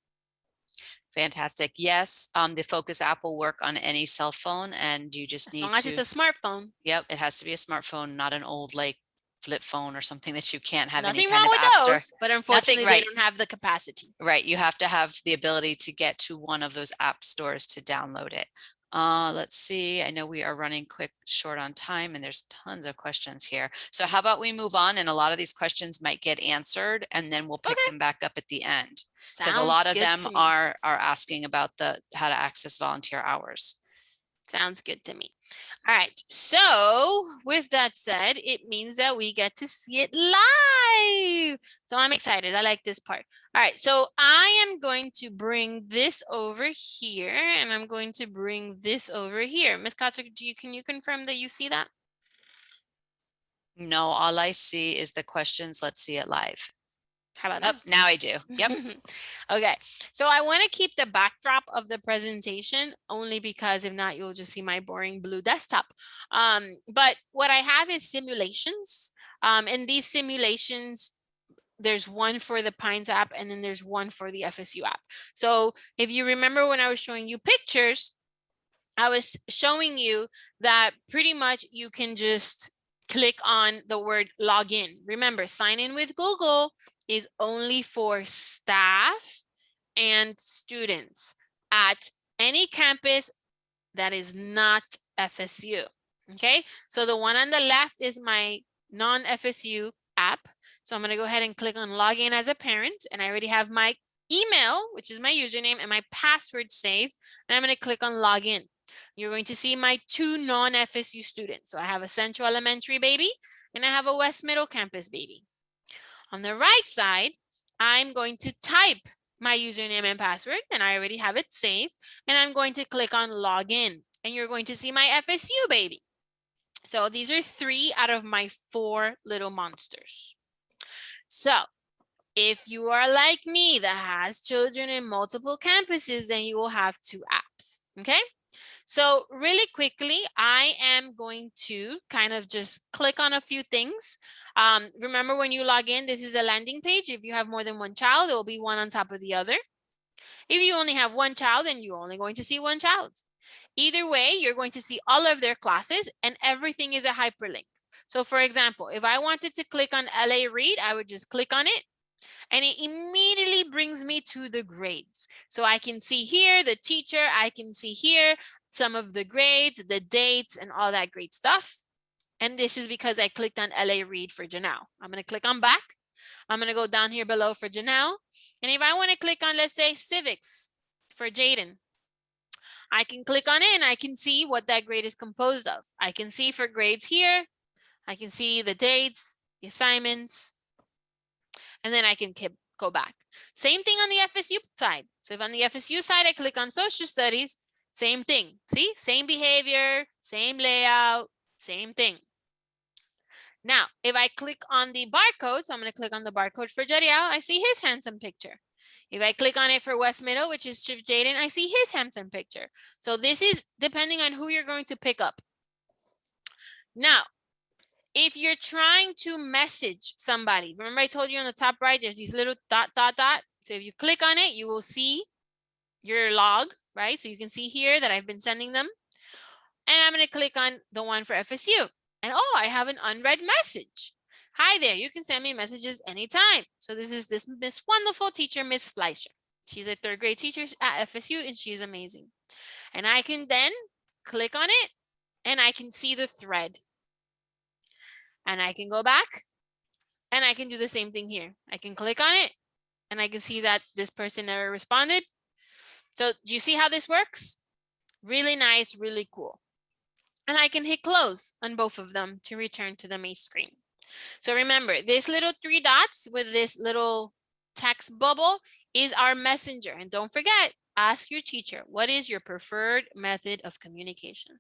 Fantastic. Yes, the Focus app will work on any cell phone and you just need to. As long as it's a smartphone. Yep, it has to be a smartphone, not an old like flip phone or something that you can't have any Nothing kind wrong of with app store. those, but Nothing, unfortunately they right. don't have the capacity. Right. You have to have the ability to get to one of those app stores to download it. Let's see. I know we are running short on time, and there's tons of questions here. So how about we move on, and a lot of these questions might get answered, and then we'll pick Okay. them back up at the end. Because a Sounds lot of good them to me. are asking about how to access volunteer hours. Sounds good to me. All right. So with that said, it means that we get to see it live. So I'm excited. I like this part. All right. So I am going to bring this over here, and I'm going to bring this over here. Ms. Kotzer, can you confirm that you see that? No, all I see is the questions. Let's see it live. How about now? Now I do. Yep. Okay. So I want to keep the backdrop of the presentation only because if not, you'll just see my boring blue desktop. But what I have is simulations. And these simulations, there's one for the Pines app and then there's one for the FSU app. So if you remember when I was showing you pictures, I was showing you that pretty much you can just click on the word login. Remember, sign in with Google is only for staff and students at any campus that is not FSU. Okay, so the one on the left is my non-FSU app. So I'm going to go ahead and click on login as a parent, and I already have my email, which is my username, and my password saved, and I'm going to click on login. You're going to see my two non-FSU students. So I have a Central Elementary baby and I have a West Middle Campus baby. On the right side, I'm going to type my username and password, and I already have it saved, and I'm going to click on login, and you're going to see my FSU baby. So these are 3 out of my 4 little monsters. So if you are like me that has children in multiple campuses, then you will have 2 apps, okay? So really quickly, I am going to kind of just click on a few things. Remember when you log in, this is a landing page. If you have more than one child, there will be one on top of the other. If you only have one child, then you're only going to see one child. Either way, you're going to see all of their classes and everything is a hyperlink. So for example, if I wanted to click on LA Read, I would just click on it and it immediately brings me to the grades. So I can see here the teacher, I can see here some of the grades, the dates, and all that great stuff. And this is because I clicked on LA Read for Janelle. I'm going to click on back. I'm going to go down here below for Janelle. And if I want to click on, let's say, civics for Jaden, I can click on it and I can see what that grade is composed of. I can see for grades here, I can see the dates, the assignments, and then I can go back. Same thing on the FSU side. So if on the FSU side, I click on social studies, same thing. See, same behavior, same layout, same thing. Now, if I click on the barcode, so I'm going to click on the barcode for Jadiel, I see his handsome picture. If I click on it for West Middle, which is Shift Jaden, I see his handsome picture. So this is depending on who you're going to pick up. Now, if you're trying to message somebody, remember I told you on the top right, there's these little dot. So if you click on it, you will see your log, right? So you can see here that I've been sending them. And I'm going to click on the one for FSU. And oh, I have an unread message. Hi there, you can send me messages anytime. So this is this Miss Wonderful teacher, Miss Fleischer. She's a 3rd grade teacher at FSU and she's amazing. And I can then click on it and I can see the thread. And I can go back and I can do the same thing here. I can click on it and I can see that this person never responded. So do you see how this works? Really nice, really cool. And I can hit close on both of them to return to the main screen. So remember, this little 3 dots with this little text bubble is our messenger. And don't forget, ask your teacher, what is your preferred method of communication?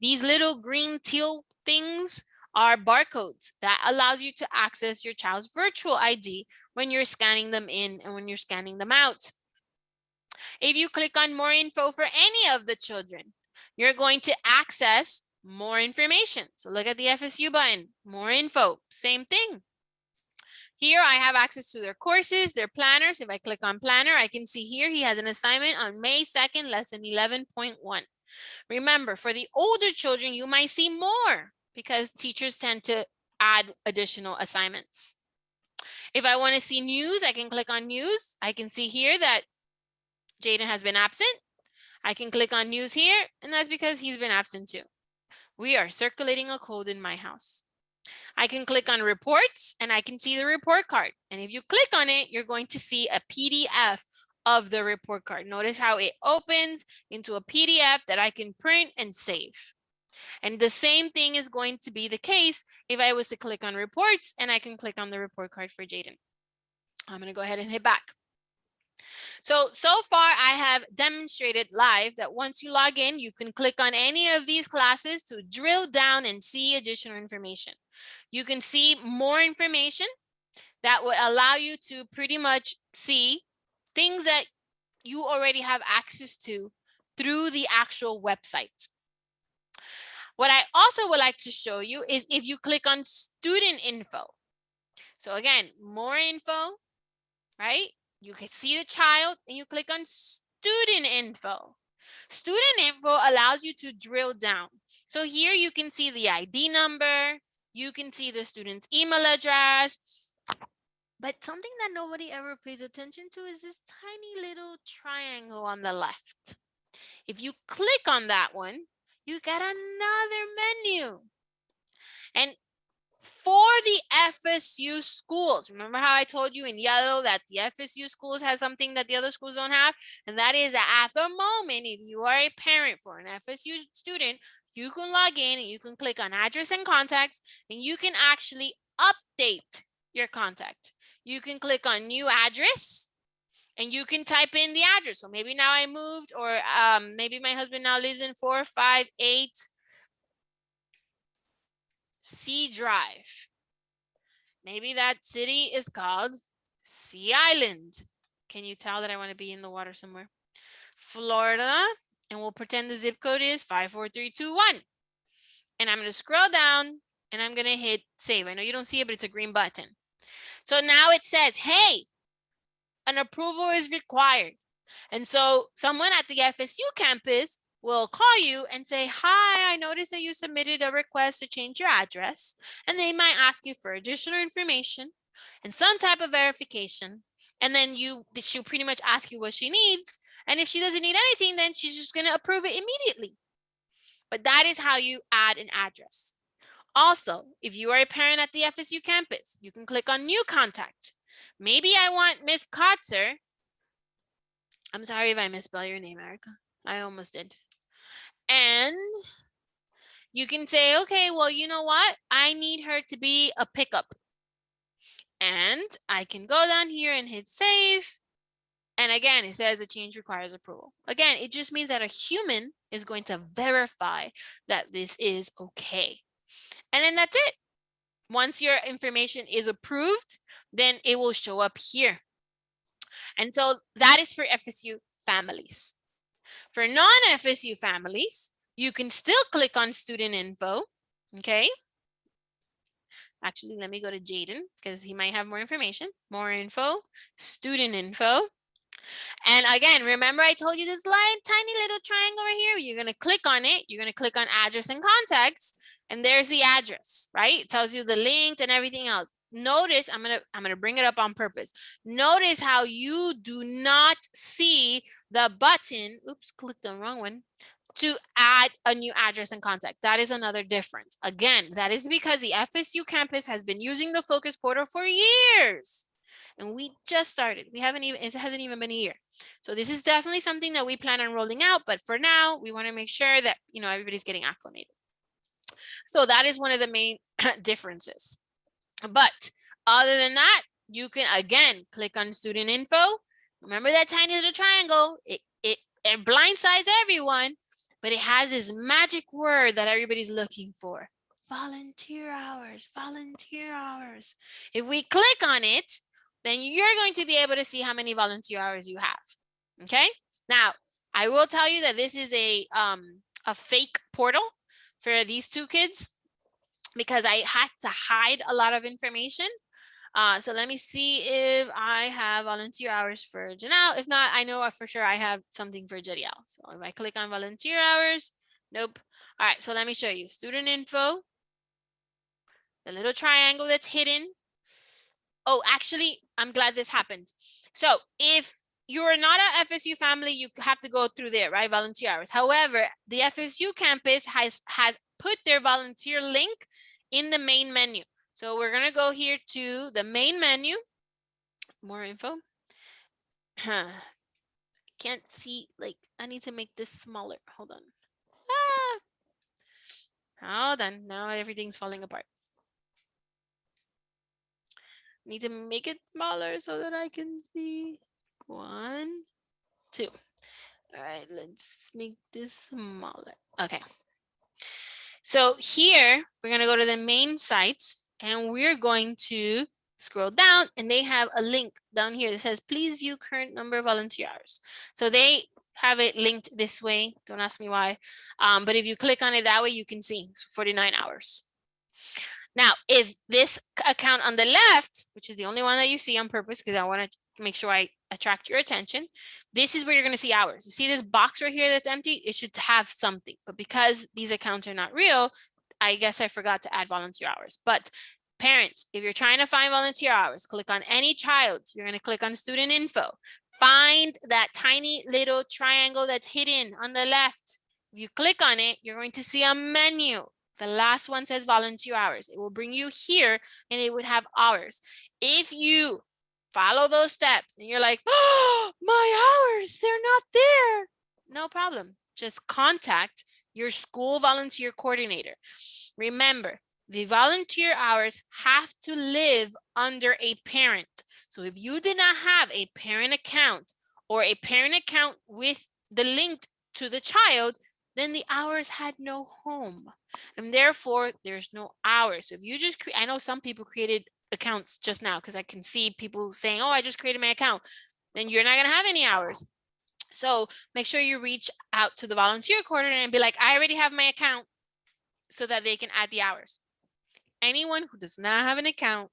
These little green teal things are barcodes that allows you to access your child's virtual ID when you're scanning them in and when you're scanning them out. If you click on more info for any of the children, you're going to access more information. So look at the FSU button, more info, same thing. Here I have access to their courses, their planners. If I click on planner, I can see here he has an assignment on May 2nd, lesson 11.1. Remember, for the older children, you might see more because teachers tend to add additional assignments. If I want to see news, I can click on news. I can see here that Jaden has been absent. I can click on news here, and that's because he's been absent too. We are circulating a code in my house. I can click on reports and I can see the report card. And if you click on it, you're going to see a PDF of the report card. Notice how it opens into a PDF that I can print and save. And the same thing is going to be the case if I was to click on reports and I can click on the report card for Jaden. I'm going to go ahead and hit back. So far I have demonstrated live that once you log in, you can click on any of these classes to drill down and see additional information. You can see more information that will allow you to pretty much see things that you already have access to through the actual website. What I also would like to show you is if you click on student info. So again, more info, right? You can see the child and you click on student info. Student info allows you to drill down. So here you can see the ID number, you can see the student's email address, but something that nobody ever pays attention to is this tiny little triangle on the left. If you click on that one, you get another menu. And for the FSU schools, remember how I told you in yellow that the FSU schools have something that the other schools don't have? And that is that at the moment, if you are a parent for an FSU student, you can log in and you can click on address and contacts, and you can actually update your contact. You can click on new address and you can type in the address. So maybe now I moved, or maybe my husband now lives in 458 C Drive. Maybe that city is called Sea Island. Can you tell that I want to be in the water somewhere? Florida, and we'll pretend the zip code is 54321. And I'm going to scroll down and I'm going to hit save. I know you don't see it, but it's a green button. So now it says, hey, an approval is required. And so someone at the FSU campus will call you and say, hi, I noticed that you submitted a request to change your address. And they might ask you for additional information and some type of verification. And then she'll pretty much ask you what she needs. And if she doesn't need anything, then she's just going to approve it immediately. But that is how you add an address. Also, if you are a parent at the FSU campus, you can click on new contact. Maybe I want Miss Kotzer. I'm sorry if I misspell your name, Erica. I almost did. And you can say, okay, well, you know what? I need her to be a pickup. And I can go down here and hit save. And again, it says the change requires approval. Again, it just means that a human is going to verify that this is okay. And then that's it. Once your information is approved, then it will show up here. And so that is for FSU families. For non-FSU families, you can still click on student info, okay? Actually, let me go to Jaden because he might have more information. More info, student info. And again, remember I told you this tiny little triangle right here. You're going to click on it. You're going to click on address and contacts. And there's the address, right? It tells you the links and everything else. Notice, I'm gonna bring it up on purpose. Notice how you do not see the button, oops, clicked the wrong one, to add a new address and contact. That is another difference. Again, that is because the FSU campus has been using the Focus Portal for years. And we just started. It hasn't even been a year. So this is definitely something that we plan on rolling out. But for now, we want to make sure that, everybody's getting acclimated. So that is one of the main differences. But other than that, you can, again, click on student info. Remember that tiny little triangle? It blindsides everyone, but it has this magic word that everybody's looking for. Volunteer hours, volunteer hours. If we click on it, then you're going to be able to see how many volunteer hours you have. Okay? Now, I will tell you that this is a fake portal for these two kids because I had to hide a lot of information. So let me see if I have volunteer hours for Janelle. If not, I know for sure I have something for Jadiel. So if I click on volunteer hours, nope. All right, so let me show you student info. the little triangle that's hidden. Oh, actually, I'm glad this happened. So if you're not a FSU family, you have to go through there, right? Volunteer hours. However, the FSU campus has put their volunteer link in the main menu. So we're going to go here to the main menu. More info. Can't see, like, I need to make this smaller. Hold on. Hold on. Now everything's falling apart. Need to make it smaller so that I can see. 1, 2. All right, let's make this smaller. Okay. So here, we're going to go to the main site and we're going to scroll down and they have a link down here that says, please view current number of volunteer hours. So they have it linked this way. Don't ask me why. But if you click on it that way, you can see 49 hours. Now, if this account on the left, which is the only one that you see on purpose, because I want to make sure I attract your attention, this is where you're going to see hours. You see this box right here that's empty? It should have something. But because these accounts are not real, I guess I forgot to add volunteer hours. But parents, if you're trying to find volunteer hours, click on any child. You're going to click on student info. Find that tiny little triangle that's hidden on the left. If you click on it, you're going to see a menu. The last one says volunteer hours. It will bring you here and it would have hours. If you follow those steps and you're like, oh, my hours, they're not there. No problem. Just contact your school volunteer coordinator. Remember, the volunteer hours have to live under a parent. So if you did not have a parent account or a parent account with the link to the child, then the hours had no home. And therefore, there's no hours. So if you just, I know some people created accounts just now because I can see people saying, oh, I just created my account. Then you're not going to have any hours. So make sure you reach out to the volunteer coordinator and be like, I already have my account, so that they can add the hours. Anyone who does not have an account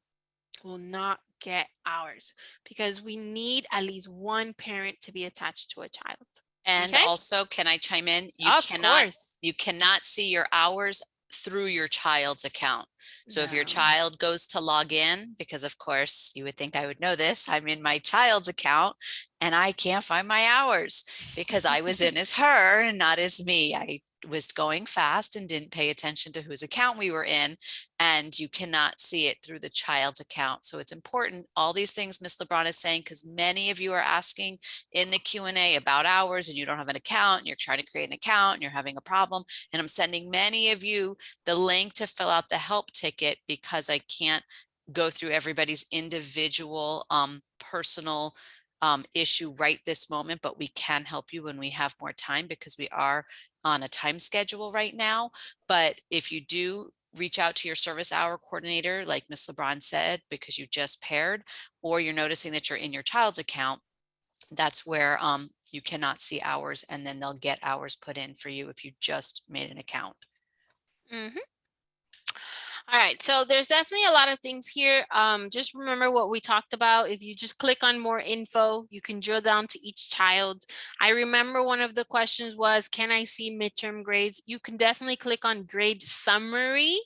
will not get hours because we need at least one parent to be attached to a child. And okay? Also, can I chime in? Of course. You cannot see your hours through your child's account. So if your child goes to log in, because of course you would think I would know this, I'm in my child's account and I can't find my hours because I was in as her and not as me. I was going fast and didn't pay attention to whose account we were in, and you cannot see it through the child's account. So it's important, all these things Ms. LeBron is saying, because many of you are asking in the Q&A about hours and you don't have an account and you're trying to create an account and you're having a problem. And I'm sending many of you the link to fill out the help ticket because I can't go through everybody's individual personal issue right this moment, but we can help you when we have more time because we are on a time schedule right now. But if you do reach out to your service hour coordinator, like Ms. LeBron said, because you just paired, or you're noticing that you're in your child's account, that's where you cannot see hours, and then they'll get hours put in for you if you just made an account. Mm-hmm. All right, so there's definitely a lot of things here. Just remember what we talked about. If you just click on more info, you can drill down to each child. I remember one of the questions was, can I see midterm grades? You can definitely click on grade summary,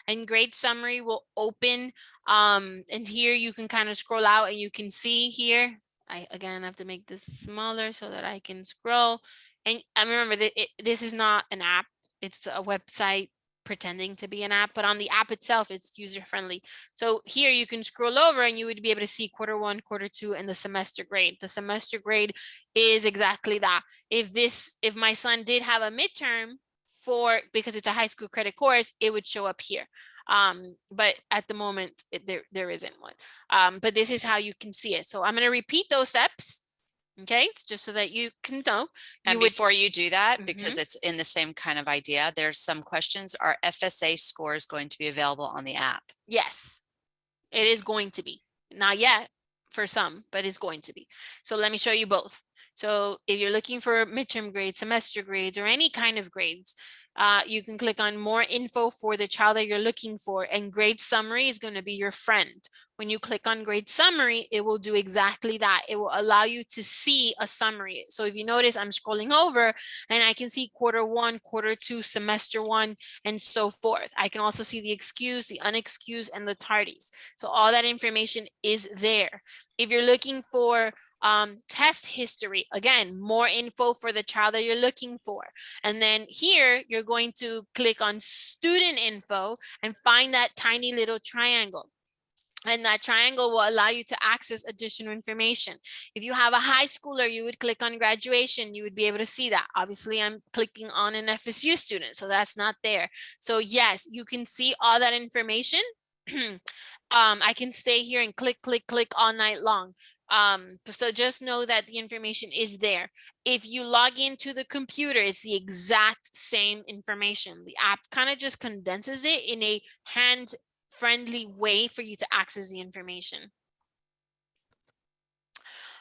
and grade summary will open. And here you can kind of scroll out and you can see here. I again have to make this smaller so that I can scroll. And I remember that this is not an app, it's a website pretending to be an app, but on the app itself, it's user friendly. So here you can scroll over and you would be able to see quarter 1, quarter 2, and the semester grade. The semester grade is exactly that. If my son did have a midterm because it's a high school credit course, it would show up here. But at the moment, there isn't one. But this is how you can see it. So I'm going to repeat those steps. Okay, it's just so that you can know. And before you do that, because it's in the same kind of idea, there's some questions. Are FSA scores going to be available on the app? Yes, it is going to be. Not yet for some, but it's going to be. So let me show you both. So if you're looking for midterm grades, semester grades, or any kind of grades, you can click on more info for the child that you're looking for, and grade summary is going to be your friend. When you click on grade summary, it will do exactly that. It will allow you to see a summary. So if you notice, I'm scrolling over and I can see quarter 1, quarter 2, semester 1, and so forth. I can also see the excused, the unexcused, and the tardies. So all that information is there. If you're looking for test history, again, more info for the child that you're looking for. And then here, you're going to click on student info and find that tiny little triangle. And that triangle will allow you to access additional information. If you have a high schooler, you would click on graduation, you would be able to see that. Obviously, I'm clicking on an FSU student, so that's not there. So yes, you can see all that information. I can stay here and click, click, click all night long. So just know that the information is there. If you log into the computer, it's the exact same information. The app kind of just condenses it in a hand-friendly way for you to access the information.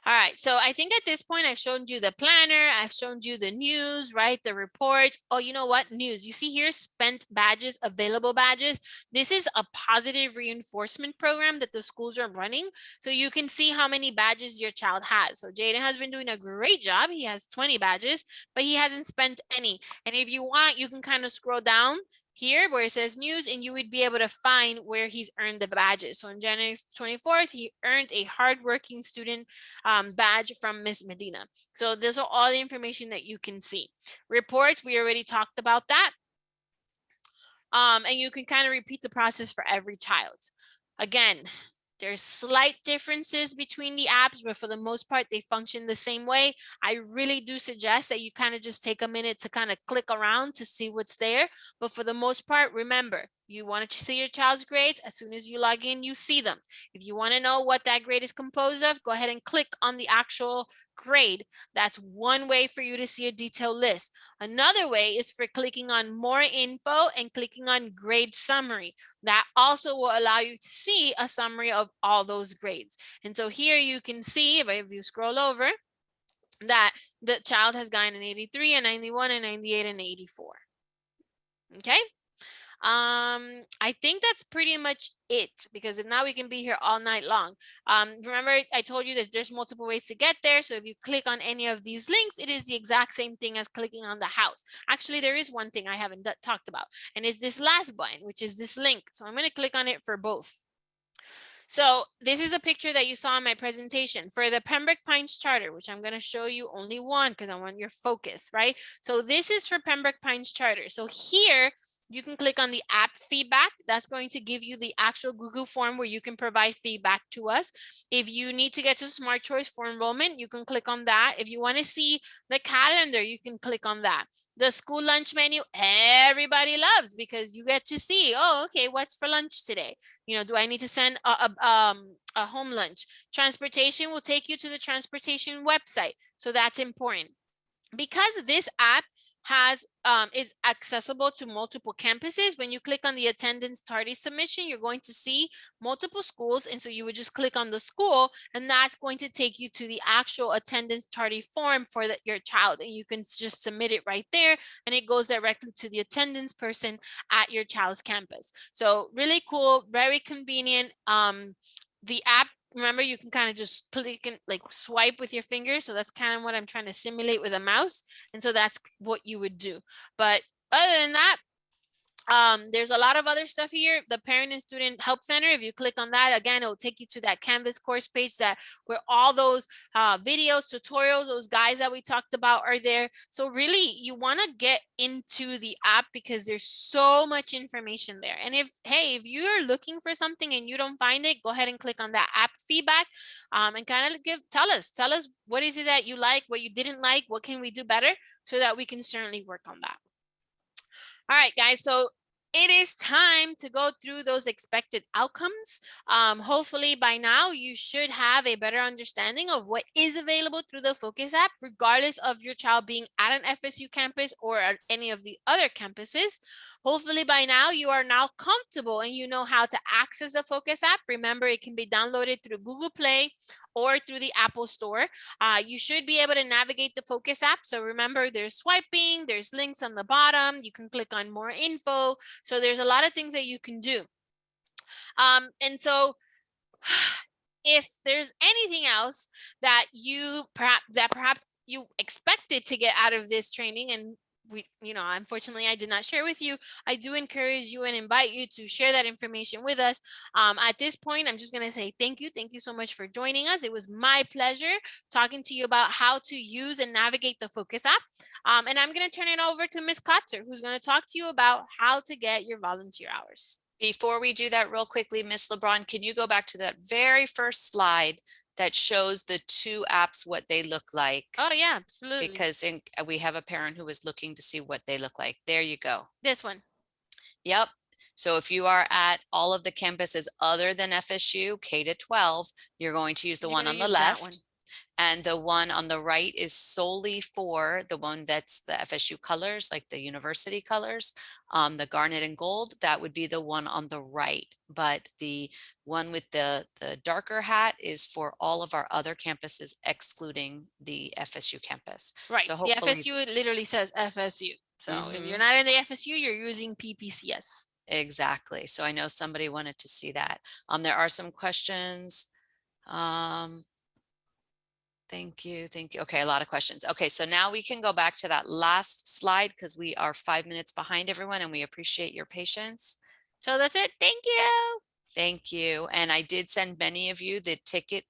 All right, so I think at this point I've shown you the planner, I've shown you the news, right? The reports. Oh, you know what? News. You see here, spent badges, available badges. This is a positive reinforcement program that the schools are running. So you can see how many badges your child has. So Jaden has been doing a great job. He has 20 badges, but he hasn't spent any. And if you want, you can kind of scroll down here where it says news, and you would be able to find where he's earned the badges. So on January 24th, he earned a hardworking student badge from Miss Medina. So those are all the information that you can see. Reports, we already talked about that. And you can kind of repeat the process for every child. Again, there's slight differences between the apps, but for the most part, they function the same way. I really do suggest that you kind of just take a minute to kind of click around to see what's there. But for the most part, remember, you want to see your child's grades. As soon as you log in, you see them. If you want to know what that grade is composed of, go ahead and click on the actual grade. That's one way for you to see a detailed list. Another way is for clicking on more info and clicking on grade summary. That also will allow you to see a summary of all those grades. And so here you can see, if you scroll over, that the child has gotten an 83, a 91, a 98, and 84. Okay. I think that's pretty much it, because if not, we can be here all night long. Remember, I told you that there's multiple ways to get there. So if you click on any of these links, it is the exact same thing as clicking on the house. Actually, there is one thing I haven't talked about, and it's this last button, which is this link. So I'm going to click on it for both. So this is a picture that you saw in my presentation for the Pembroke Pines Charter, which I'm going to show you only one because I want your focus, right? So this is for Pembroke Pines Charter. So here you can click on the app feedback. That's going to give you the actual Google form where you can provide feedback to us. If you need to get to Smart Choice for enrollment, you can click on that. If you want to see the calendar, you can click on that. The school lunch menu, everybody loves, because you get to see, oh, okay, what's for lunch today? You know, do I need to send a home lunch? Transportation will take you to the transportation website. So that's important. Because this app is accessible to multiple campuses, when you click on the attendance tardy submission, you're going to see multiple schools. And so you would just click on the school, and that's going to take you to the actual attendance tardy form for your child. And you can just submit it right there, and it goes directly to the attendance person at your child's campus. So really cool, very convenient. The app, remember, you can kind of just click and like swipe with your finger. So that's kind of what I'm trying to simulate with a mouse. And so that's what you would do. But other than that, there's a lot of other stuff here. The Parent and Student Help Center, if you click on that, again, it will take you to that Canvas course page that where all those videos, tutorials, those guides that we talked about are there. So really, you want to get into the app because there's so much information there. And if you're looking for something and you don't find it, go ahead and click on that app feedback and kind of tell us what is it that you like, what you didn't like, what can we do better, so that we can certainly work on that. All right, guys, so it is time to go through those expected outcomes. Hopefully by now you should have a better understanding of what is available through the Focus app, regardless of your child being at an FSU campus or at any of the other campuses. Hopefully by now you are now comfortable and you know how to access the Focus app. Remember, it can be downloaded through Google Play or through the Apple Store. You should be able to navigate the Focus app. So remember, there's swiping, there's links on the bottom. You can click on more info. So there's a lot of things that you can do. And so if there's anything else that perhaps you expected to get out of this training, and unfortunately I did not share with you, I do encourage you and invite you to share that information with us. At this point, I'm just going to say thank you so much for joining us. It was my pleasure talking to you about how to use and navigate the Focus app. And I'm going to turn it over to Ms. Kotzer, who's going to talk to you about how to get your volunteer hours. Before we do that real quickly, Miss LeBron, can you go back to that very first slide that shows the two apps, what they look like? Oh yeah, absolutely. Because we have a parent who was looking to see what they look like. There you go. This one. Yep. So if you are at all of the campuses other than FSU, K to 12, you're going to use the one on the left. And the one on the right is solely for the one that's the FSU colors, like the university colors, the garnet and gold. That would be the one on the right. But the one with the darker hat is for all of our other campuses, excluding the FSU campus. Right. So the FSU, it literally says FSU. So if you're not in the FSU, you're using PPCS. Exactly. So I know somebody wanted to see that. There are some questions. Thank you. Thank you. Okay, a lot of questions. Okay, so now we can go back to that last slide because we are 5 minutes behind everyone and we appreciate your patience. So that's it. Thank you. Thank you. And I did send many of you the ticket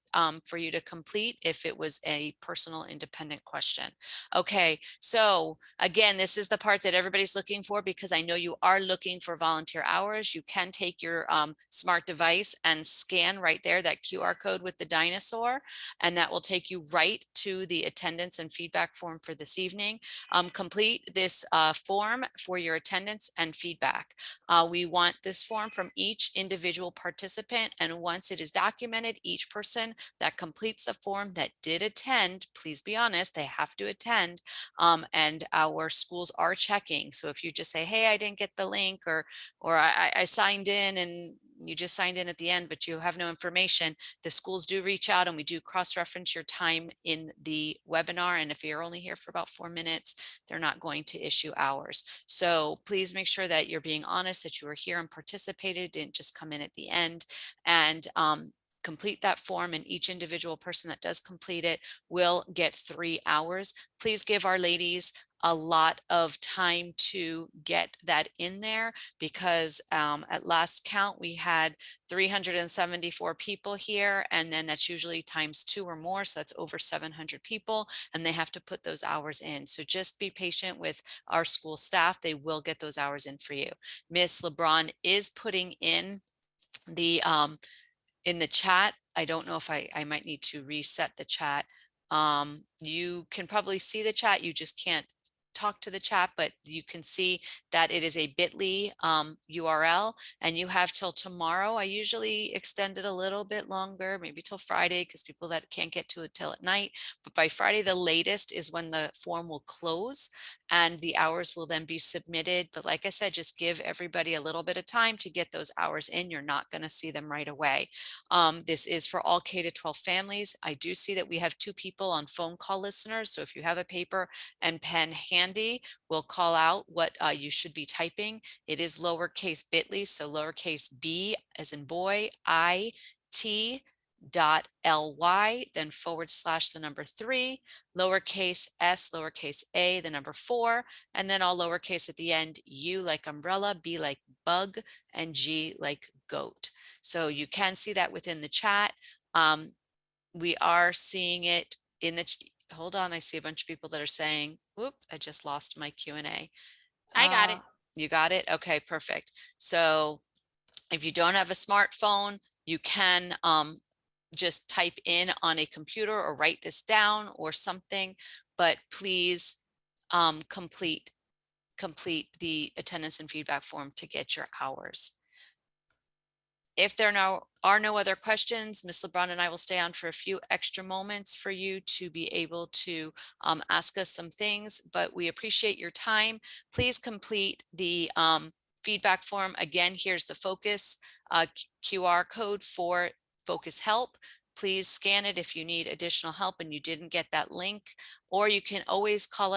for you to complete if it was a personal independent question. Okay, so again, this is the part that everybody's looking for because I know you are looking for volunteer hours. You can take your smart device and scan right there that QR code with the dinosaur, and that will take you right to the attendance and feedback form for this evening. Complete this form for your attendance and feedback. We want this form from each individual participant, and once it is documented, each person that completes the form that did attend, please be honest, they have to attend, and our schools are checking. So if you just say, hey, I didn't get the link, or I signed in and you just signed in at the end, but you have no information, the schools do reach out and we do cross-reference your time in the webinar. And if you're only here for about 4 minutes, they're not going to issue hours. So please make sure that you're being honest, that you were here and participated, didn't just come in at the end, and complete that form, and each individual person that does complete it will get 3 hours. Please give our ladies a lot of time to get that in there because at last count we had 374 people here, and then that's usually times 2 or more, so that's over 700 people, and they have to put those hours in. So just be patient with our school staff. They will get those hours in for you. Miss LeBron is putting in the chat. I don't know if I might need to reset the chat. You can probably see the chat, you just can't talk to the chat, but you can see that it is a bit.ly URL, and you have till tomorrow. I usually extend it a little bit longer, maybe till Friday, because people that can't get to it till at night, but by Friday the latest is when the form will close and the hours will then be submitted. But like I said, just give everybody a little bit of time to get those hours in. You're not going to see them right away. This is for all K to 12 families. I do see that we have 2 people on phone call listeners. So if you have a paper and pen handy, we'll call out what you should be typing. It is lowercase bit.ly, so lowercase b as in boy, I, T, .ly, then / the number 3, lowercase s, lowercase a, the number 4, and then all lowercase at the end, U like umbrella, B like bug, and G like goat. So you can see that within the chat. We are seeing it in the, hold on, I see a bunch of people that are saying, whoop, I just lost my Q&A. I got it. You got it? Okay, perfect. So if you don't have a smartphone, you can just type in on a computer or write this down or something, but please complete the attendance and feedback form to get your hours. If there are no other questions, Ms. LeBron and I will stay on for a few extra moments for you to be able to ask us some things, but we appreciate your time. Please complete the feedback form. Again, here's the focus QR code for Focus Help. Please scan it if you need additional help and you didn't get that link, or you can always email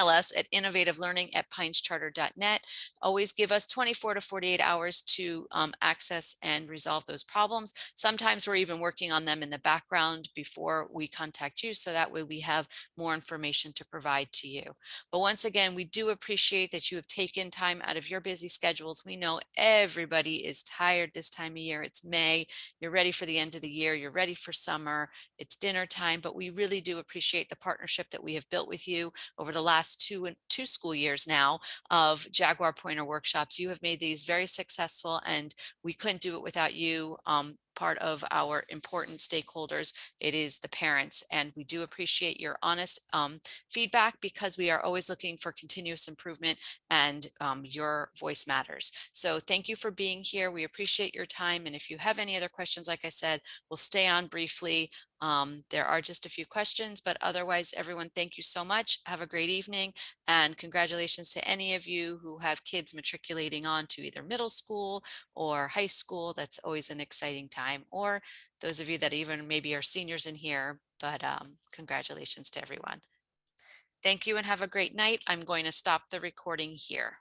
us at innovativelearning@pinescharter.net. Always give us 24 to 48 hours to access and resolve those problems. Sometimes we're even working on them in the background before we contact you, so that way we have more information to provide to you. But once again, we do appreciate that you have taken time out of your busy schedules. We know everybody is tired this time of year. It's May, you're ready for the end of the year, you're ready for summer, it's dinner time, but we really do appreciate the partnership that we have built with you over the last two school years now of Jaguar Pointer workshops. You have made these very successful, and we couldn't do it without you. Part of our important stakeholders, it is the parents, and we do appreciate your honest feedback, because we are always looking for continuous improvement, and your voice matters. So thank you for being here. We appreciate your time, and if you have any other questions, like I said, we'll stay on briefly. There are just a few questions, but otherwise, everyone, thank you so much. Have a great evening, and congratulations to any of you who have kids matriculating on to either middle school or high school. That's always an exciting time, or those of you that even maybe are seniors in here, but congratulations to everyone. Thank you and have a great night. I'm going to stop the recording here.